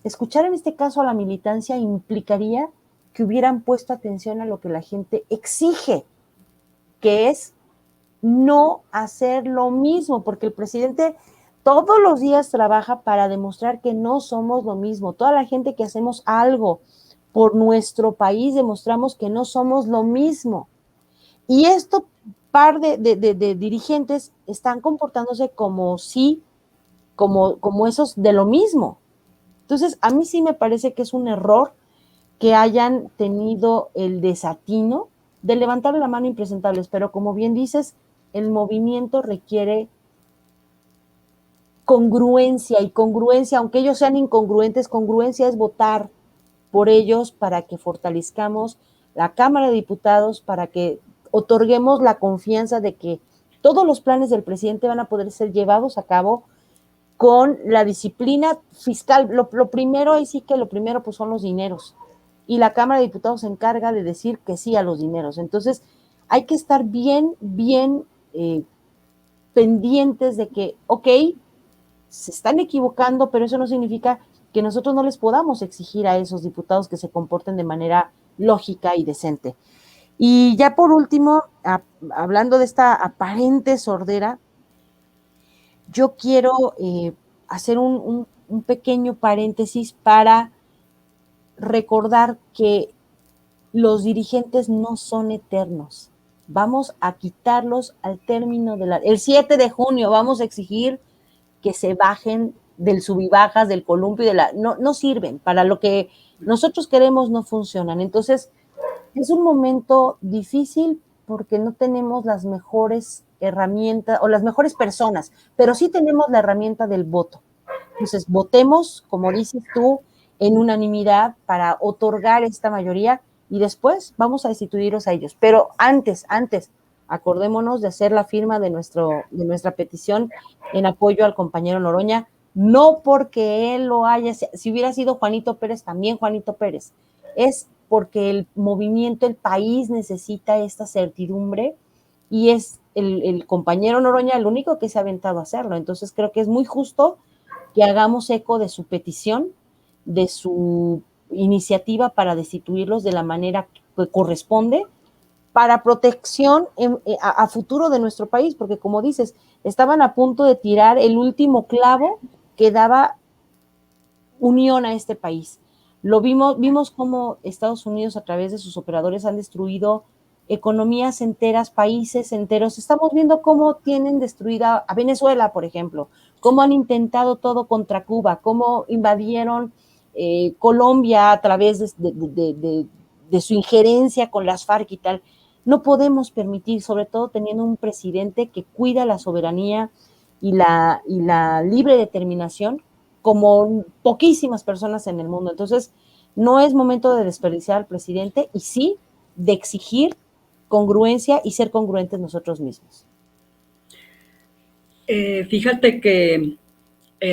en este caso a la militancia implicaría que hubieran puesto atención a lo que la gente exige, que es no hacer lo mismo, porque el presidente todos los días trabaja para demostrar que no somos lo mismo. Toda la gente que hacemos algo por nuestro país demostramos que no somos lo mismo. Y esto par de dirigentes están comportándose como esos de lo mismo. Entonces, a mí sí me parece que es un error que hayan tenido el desatino de levantar la mano impresentables, pero como bien dices, el movimiento requiere congruencia, y congruencia, aunque ellos sean incongruentes, congruencia es votar por ellos para que fortalezcamos la Cámara de Diputados, para que otorguemos la confianza de que todos los planes del presidente van a poder ser llevados a cabo con la disciplina fiscal. Lo primero, ahí sí que lo primero pues son los dineros. Y la Cámara de Diputados se encarga de decir que sí a los dineros. Entonces, hay que estar bien pendientes de que, ok, se están equivocando, pero eso no significa que nosotros no les podamos exigir a esos diputados que se comporten de manera lógica y decente. Y ya por último, hablando de esta aparente sordera, yo quiero hacer un pequeño paréntesis para recordar que los dirigentes no son eternos. Vamos a quitarlos al término el 7 de junio vamos a exigir que se bajen del sub y bajas, del columpio, no sirven, para lo que nosotros queremos no funcionan. Entonces, es un momento difícil porque no tenemos las mejores herramientas o las mejores personas, pero sí tenemos la herramienta del voto. Entonces, votemos, como dices tú, en unanimidad para otorgar esta mayoría y después vamos a destituirlos a ellos. Pero antes, acordémonos de hacer la firma de nuestra petición en apoyo al compañero Noroña, no porque él lo haya, si hubiera sido Juanito Pérez, también Juanito Pérez, es porque el movimiento, el país necesita esta certidumbre y es el compañero Noroña el único que se ha aventado a hacerlo. Entonces creo que es muy justo que hagamos eco de su petición, de su iniciativa para destituirlos de la manera que corresponde, para protección a futuro de nuestro país, porque como dices, estaban a punto de tirar el último clavo que daba unión a este país. Vimos cómo Estados Unidos a través de sus operadores han destruido economías enteras, países enteros. Estamos viendo cómo tienen destruida a Venezuela, por ejemplo, cómo han intentado todo contra Cuba, cómo invadieron Colombia a través de su injerencia con las FARC y tal. No podemos permitir, sobre todo teniendo un presidente que cuida la soberanía y la libre determinación, como poquísimas personas en el mundo. Entonces, no es momento de desperdiciar al presidente y sí de exigir congruencia y ser congruentes nosotros mismos. Fíjate que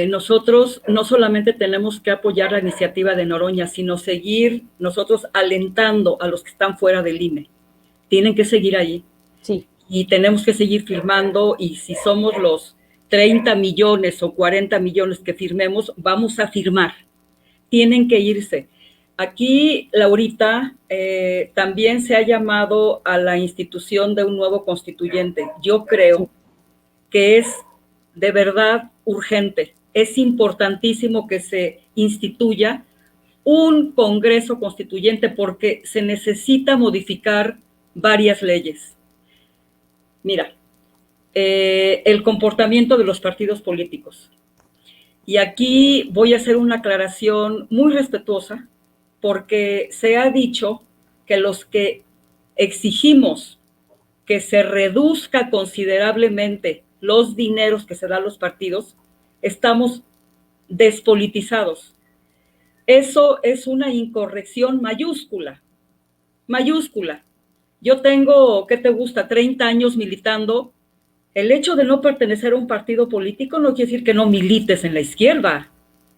nosotros no solamente tenemos que apoyar la iniciativa de Noroña, sino seguir nosotros alentando a los que están fuera del INE. Tienen que seguir allí. Sí. Y tenemos que seguir firmando, y si somos los 30 millones o 40 millones que firmemos, vamos a firmar. Tienen que irse. Aquí, Laurita, también se ha llamado a la institución de un nuevo constituyente. Yo creo que es de verdad urgente. Es importantísimo que se instituya un Congreso Constituyente porque se necesita modificar varias leyes. Mira, el comportamiento de los partidos políticos. Y aquí voy a hacer una aclaración muy respetuosa, porque se ha dicho que los que exigimos que se reduzca considerablemente los dineros que se dan a los partidos, estamos despolitizados. Eso es una incorrección mayúscula, mayúscula. Yo tengo, ¿qué te gusta?, 30 años militando. El hecho de no pertenecer a un partido político no quiere decir que no milites en la izquierda,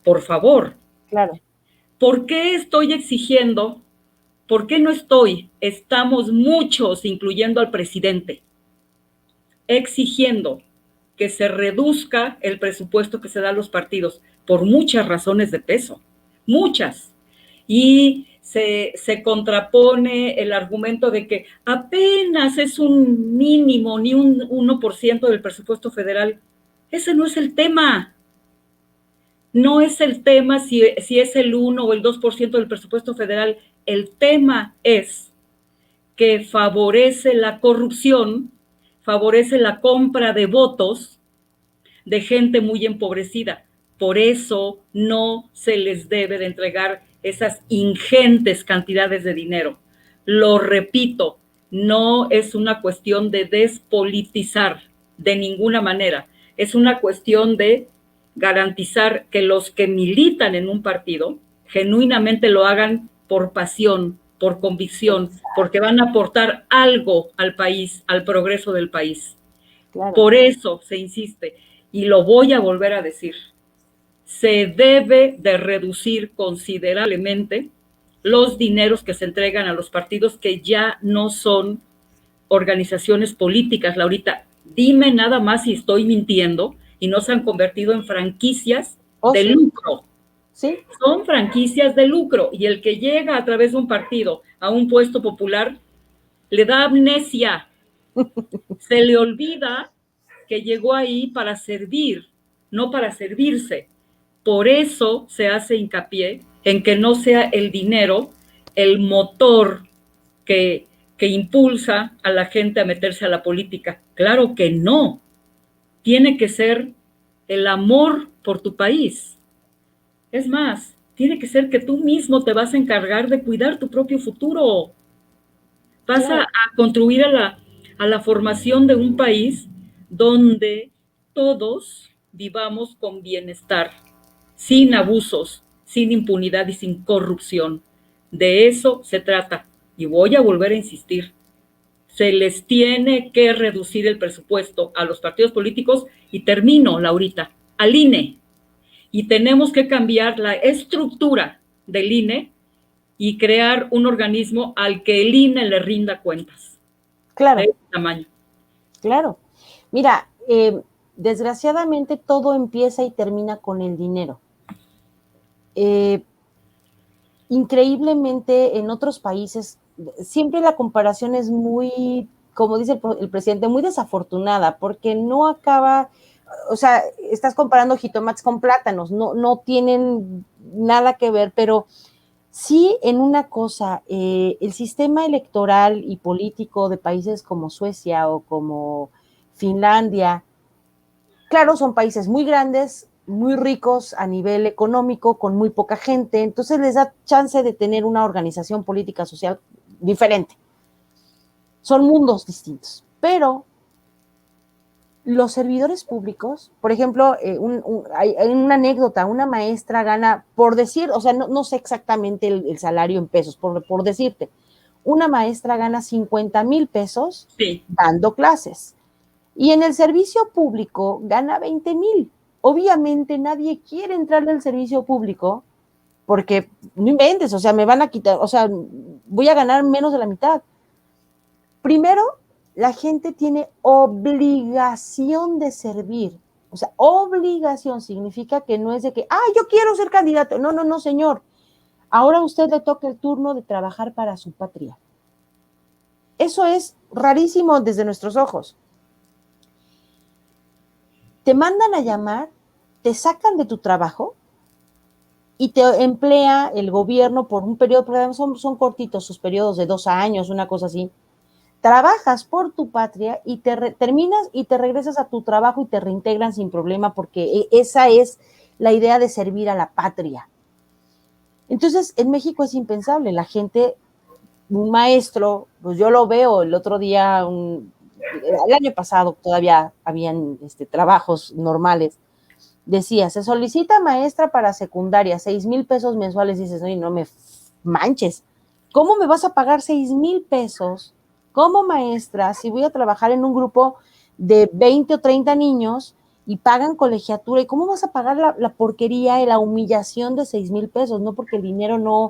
por favor. Claro. ¿Por qué estoy exigiendo? ¿Por qué no estoy? Estamos muchos, incluyendo al presidente, exigiendo que se reduzca el presupuesto que se da a los partidos por muchas razones de peso, muchas. Y se contrapone el argumento de que apenas es un mínimo, ni un 1% del presupuesto federal. Ese no es el tema. No es el tema si es el 1 o el 2% del presupuesto federal. El tema es que favorece la corrupción, favorece la compra de votos de gente muy empobrecida. Por eso no se les debe de entregar esas ingentes cantidades de dinero. Lo repito, no es una cuestión de despolitizar de ninguna manera. Es una cuestión de garantizar que los que militan en un partido genuinamente lo hagan por pasión, por convicción, porque van a aportar algo al país, al progreso del país. Claro. Por eso se insiste, y lo voy a volver a decir, se debe de reducir considerablemente los dineros que se entregan a los partidos que ya no son organizaciones políticas. Laurita, dime nada más si estoy mintiendo y no se han convertido en franquicias de lucro. ¿Sí? Son franquicias de lucro, y el que llega a través de un partido a un puesto popular le da amnesia. Se le olvida que llegó ahí para servir, no para servirse. Por eso se hace hincapié en que no sea el dinero el motor que impulsa a la gente a meterse a la política. Claro que no. Tiene que ser el amor por tu país. Es más, tiene que ser que tú mismo te vas a encargar de cuidar tu propio futuro. Vas a contribuir a la formación de un país donde todos vivamos con bienestar, sin abusos, sin impunidad y sin corrupción. De eso se trata. Y voy a volver a insistir. Se les tiene que reducir el presupuesto a los partidos políticos, y termino, Laurita, al INE. Y tenemos que cambiar la estructura del INE y crear un organismo al que el INE le rinda cuentas. Claro. De ese tamaño. Claro. Mira, desgraciadamente todo empieza y termina con el dinero. Increíblemente en otros países siempre la comparación es muy, como dice el presidente, muy desafortunada, porque no acaba, o sea, estás comparando jitomates con plátanos, no tienen nada que ver, pero sí en una cosa, el sistema electoral y político de países como Suecia o como Finlandia, claro, son países muy grandes, muy ricos a nivel económico, con muy poca gente, entonces les da chance de tener una organización política social diferente. Son mundos distintos, pero los servidores públicos, por ejemplo, hay una anécdota, una maestra gana, por decir, o sea, no sé exactamente el salario en pesos, por decirte, una maestra gana 50,000 pesos Sí. dando clases y en el servicio público gana 20,000. Obviamente nadie quiere entrar al servicio público porque no inventes, o sea, me van a quitar, o sea, voy a ganar menos de la mitad. Primero, la gente tiene obligación de servir. O sea, obligación significa que no es de que, yo quiero ser candidato. No, no, no, señor. Ahora a usted le toca el turno de trabajar para su patria. Eso es rarísimo desde nuestros ojos. Te mandan a llamar, te sacan de tu trabajo y te emplea el gobierno por un periodo, son cortitos sus periodos de 2 años, una cosa así. Trabajas por tu patria y terminas y te regresas a tu trabajo y te reintegran sin problema porque esa es la idea de servir a la patria. Entonces, en México es impensable. La gente, un maestro, pues yo lo veo el otro día, el año pasado todavía habían trabajos normales. Decía, se solicita maestra para secundaria, 6,000 pesos mensuales. Y dices, oye, no me manches. ¿Cómo me vas a pagar 6,000 pesos como maestra si voy a trabajar en un grupo de 20 o 30 niños y pagan colegiatura? ¿Y cómo vas a pagar la porquería y la humillación de 6,000 pesos? No porque el dinero no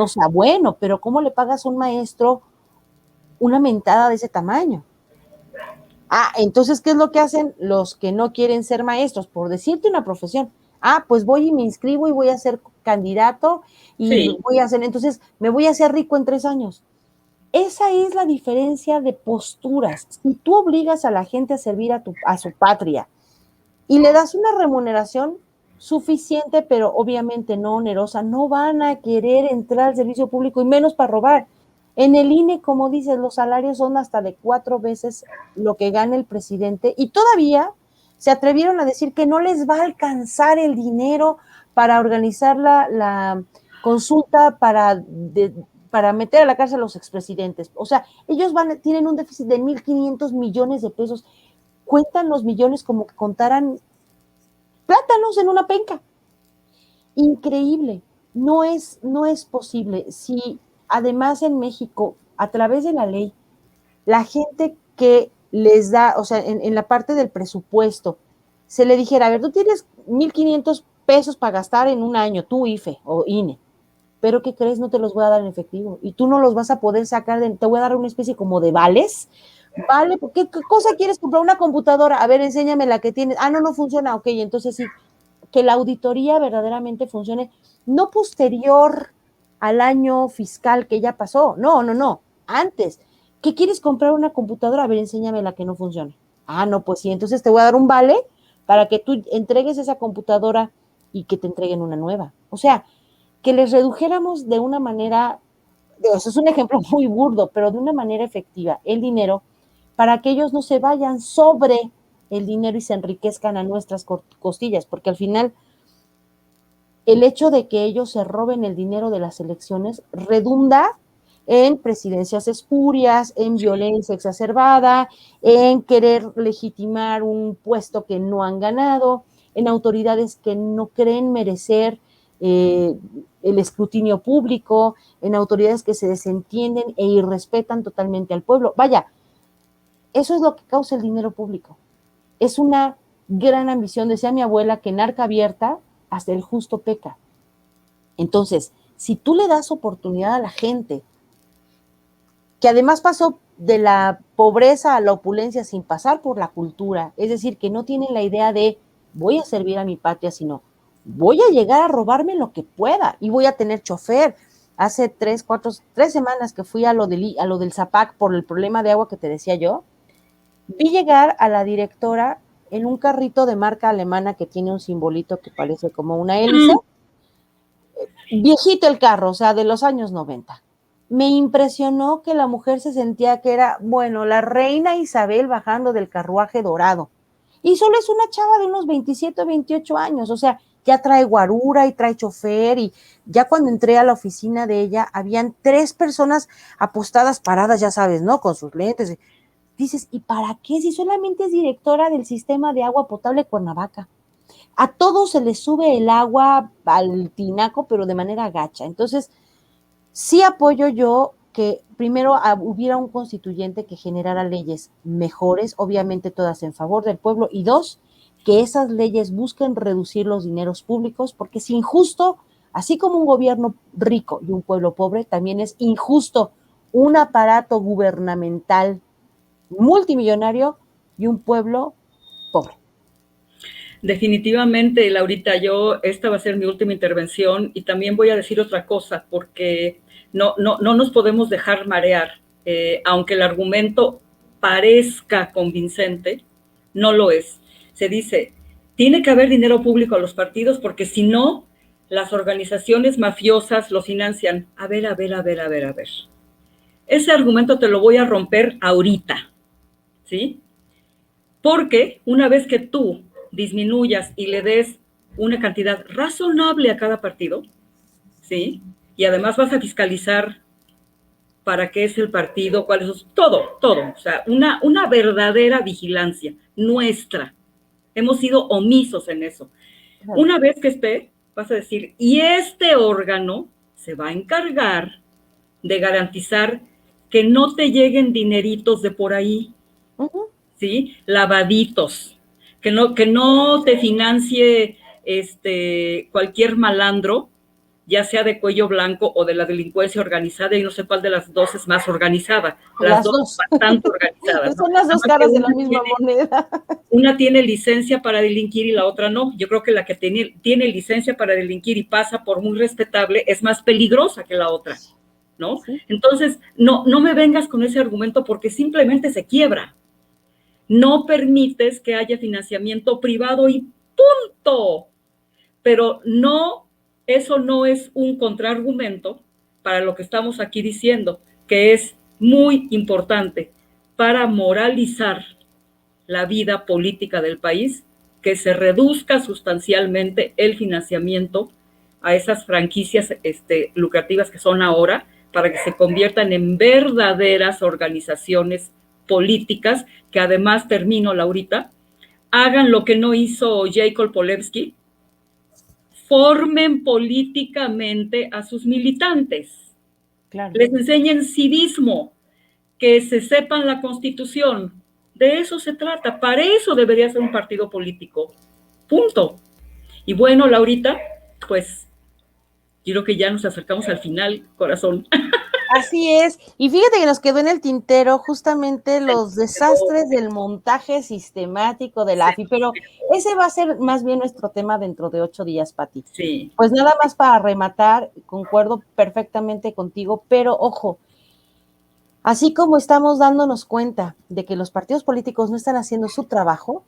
sea bueno, pero ¿cómo le pagas a un maestro una mentada de ese tamaño? Entonces, ¿qué es lo que hacen los que no quieren ser maestros? Por decirte una profesión. Pues voy y me inscribo y voy a ser candidato y Sí. voy a hacer, entonces me voy a hacer rico en 3 años. Esa es la diferencia de posturas. Si tú obligas a la gente a servir a su patria y le das una remuneración suficiente, pero obviamente no onerosa, no van a querer entrar al servicio público y menos para robar. En el INE, como dices, los salarios son hasta de 4 veces lo que gana el presidente y todavía se atrevieron a decir que no les va a alcanzar el dinero para organizar la consulta para meter a la cárcel a los expresidentes. O sea, ellos tienen un déficit de 1,500 millones de pesos. Cuentan los millones como que contaran plátanos en una penca. Increíble. No es posible. Si además en México, a través de la ley, la gente que les da, o sea, en la parte del presupuesto, se le dijera, a ver, tú tienes 1,500 pesos para gastar en un año, tú IFE o INE, pero ¿qué crees? No te los voy a dar en efectivo y tú no los vas a poder sacar, te voy a dar una especie como de vales. Vale, ¿qué cosa quieres comprar? Una computadora, a ver, enséñame la que tienes. No funciona, ok, entonces sí, que la auditoría verdaderamente funcione, no posterior al año fiscal que ya pasó, no, antes. ¿Qué quieres comprar una computadora? A ver, enséñame la que no funcione. No, pues sí, entonces te voy a dar un vale para que tú entregues esa computadora y que te entreguen una nueva. O sea, que les redujéramos de una manera, eso es un ejemplo muy burdo, pero de una manera efectiva, el dinero, para que ellos no se vayan sobre el dinero y se enriquezcan a nuestras costillas, porque al final el hecho de que ellos se roben el dinero de las elecciones redunda en presidencias espurias, en violencia exacerbada, en querer legitimar un puesto que no han ganado, en autoridades que no creen merecer el escrutinio público, en autoridades que se desentienden e irrespetan totalmente al pueblo. Vaya, eso es lo que causa el dinero público. Es una gran ambición, decía mi abuela, que en arca abierta hasta el justo peca. Entonces, si tú le das oportunidad a la gente, que además pasó de la pobreza a la opulencia sin pasar por la cultura, es decir, que no tienen la idea de voy a servir a mi patria, sino voy a llegar a robarme lo que pueda y voy a tener chofer. Hace 3 semanas que fui a lo del Zapac por el problema de agua que te decía yo, vi llegar a la directora en un carrito de marca alemana que tiene un simbolito que parece como una hélice. Viejito el carro, o sea, de los años 90. Me impresionó que la mujer se sentía que era, bueno, la reina Isabel bajando del carruaje dorado. Y solo es una chava de unos 27 o 28 años, o sea, ya trae guarura y trae chofer, y ya cuando entré a la oficina de ella, habían 3 personas apostadas, paradas, ya sabes, ¿no? Con sus lentes. Dices, ¿y para qué? Si solamente es directora del sistema de agua potable Cuernavaca. A todos se les sube el agua al tinaco, pero de manera gacha. Entonces, sí apoyo yo que primero hubiera un constituyente que generara leyes mejores, obviamente todas en favor del pueblo, y 2, que esas leyes busquen reducir los dineros públicos, porque es injusto, así como un gobierno rico y un pueblo pobre, también es injusto un aparato gubernamental multimillonario y un pueblo pobre. Definitivamente, Laurita, esta va a ser mi última intervención y también voy a decir otra cosa, porque no nos podemos dejar marear. Aunque el argumento parezca convincente, no lo es. Se dice, tiene que haber dinero público a los partidos porque si no, las organizaciones mafiosas lo financian. A ver. Ese argumento te lo voy a romper ahorita, ¿sí? Porque una vez que tú disminuyas y le des una cantidad razonable a cada partido, ¿sí? Y además vas a fiscalizar para qué es el partido, cuál es todo, o sea, una verdadera vigilancia nuestra. Hemos sido omisos en eso. Una vez que esté, vas a decir, y este órgano se va a encargar de garantizar que no te lleguen dineritos de por ahí, ¿sí? Lavaditos, que no te financie cualquier malandro, ya sea de cuello blanco o de la delincuencia organizada, y no sé cuál de las dos es más organizada. Las dos. Bastante organizadas, ¿no? Son las dos caras de la misma moneda. Una tiene licencia para delinquir y la otra no. Yo creo que la que tiene licencia para delinquir y pasa por muy respetable es más peligrosa que la otra, ¿no? ¿Sí? Entonces, no me vengas con ese argumento porque simplemente se quiebra. No permites que haya financiamiento privado y punto. Pero eso no es un contraargumento para lo que estamos aquí diciendo, que es muy importante para moralizar la vida política del país, que se reduzca sustancialmente el financiamiento a esas franquicias lucrativas que son ahora, para que se conviertan en verdaderas organizaciones políticas, que además, termino, Laurita, hagan lo que no hizo Jacob Polewski, formen políticamente a sus militantes, claro. Les enseñen civismo, que se sepan la Constitución. De eso se trata, para eso debería ser un partido político, punto. Y bueno, Laurita, pues yo creo que ya nos acercamos al final, corazón. Así es, y fíjate que nos quedó en el tintero justamente los desastres del montaje sistemático de la AFI, pero ese va a ser más bien nuestro tema dentro de 8 días, Pati. Sí. Pues nada más para rematar, concuerdo perfectamente contigo, pero ojo, así como estamos dándonos cuenta de que los partidos políticos no están haciendo su trabajo,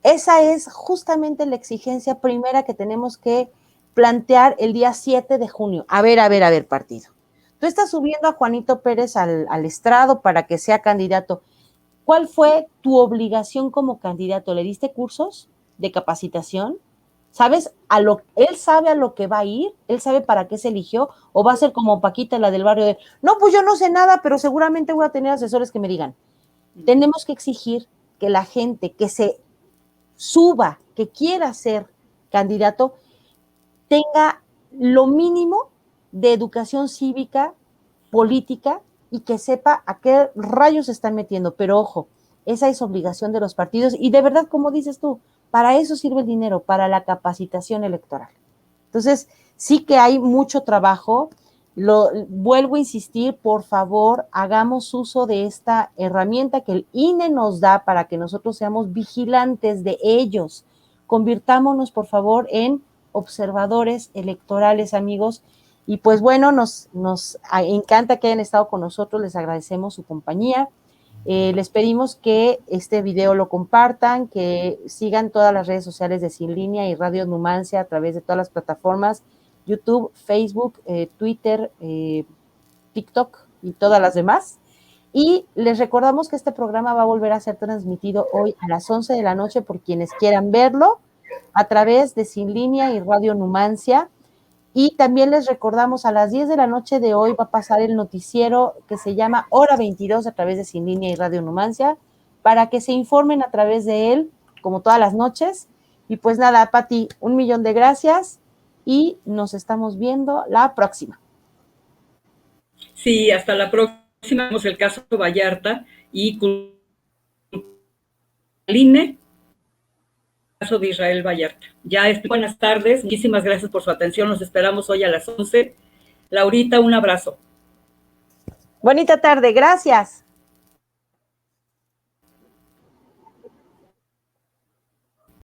esa es justamente la exigencia primera que tenemos que plantear el día 7 de junio. A ver, partido. Tú estás subiendo a Juanito Pérez al estrado para que sea candidato. ¿Cuál fue tu obligación como candidato? ¿Le diste cursos de capacitación? ¿Sabes él sabe a lo que va a ir? ¿Él sabe para qué se eligió? ¿O va a ser como Paquita, la del barrio de, no, pues yo no sé nada, pero seguramente voy a tener asesores que me digan? Tenemos que exigir que la gente que se suba, que quiera ser candidato, tenga lo mínimo de educación cívica, política, y que sepa a qué rayos se están metiendo. Pero ojo, esa es obligación de los partidos, y de verdad, como dices tú, para eso sirve el dinero, para la capacitación electoral. Entonces, sí que hay mucho trabajo. Vuelvo a insistir, por favor, hagamos uso de esta herramienta que el INE nos da para que nosotros seamos vigilantes de ellos. Convirtámonos, por favor, en observadores electorales, amigos. Y pues bueno, nos encanta que hayan estado con nosotros, les agradecemos su compañía. Les pedimos que este video lo compartan, que sigan todas las redes sociales de Sin Línea y Radio Numancia a través de todas las plataformas, YouTube, Facebook, Twitter, TikTok y todas las demás. Y les recordamos que este programa va a volver a ser transmitido hoy a las 11 de la noche por quienes quieran verlo. a través de Sin Línea y Radio Numancia. Y también les recordamos, a las 10 de la noche de hoy va a pasar el noticiero que se llama Hora 22 a través de Sin Línea y Radio Numancia, para que se informen a través de él, como todas las noches. Y pues nada, Pati, 1,000,000 de gracias y nos estamos viendo la próxima. Sí, hasta la próxima. Vemos el caso Vallarta y INE, caso de Israel Vallarta. Buenas tardes, muchísimas gracias por su atención, nos esperamos hoy a las 11. Laurita, un abrazo. Bonita tarde, gracias.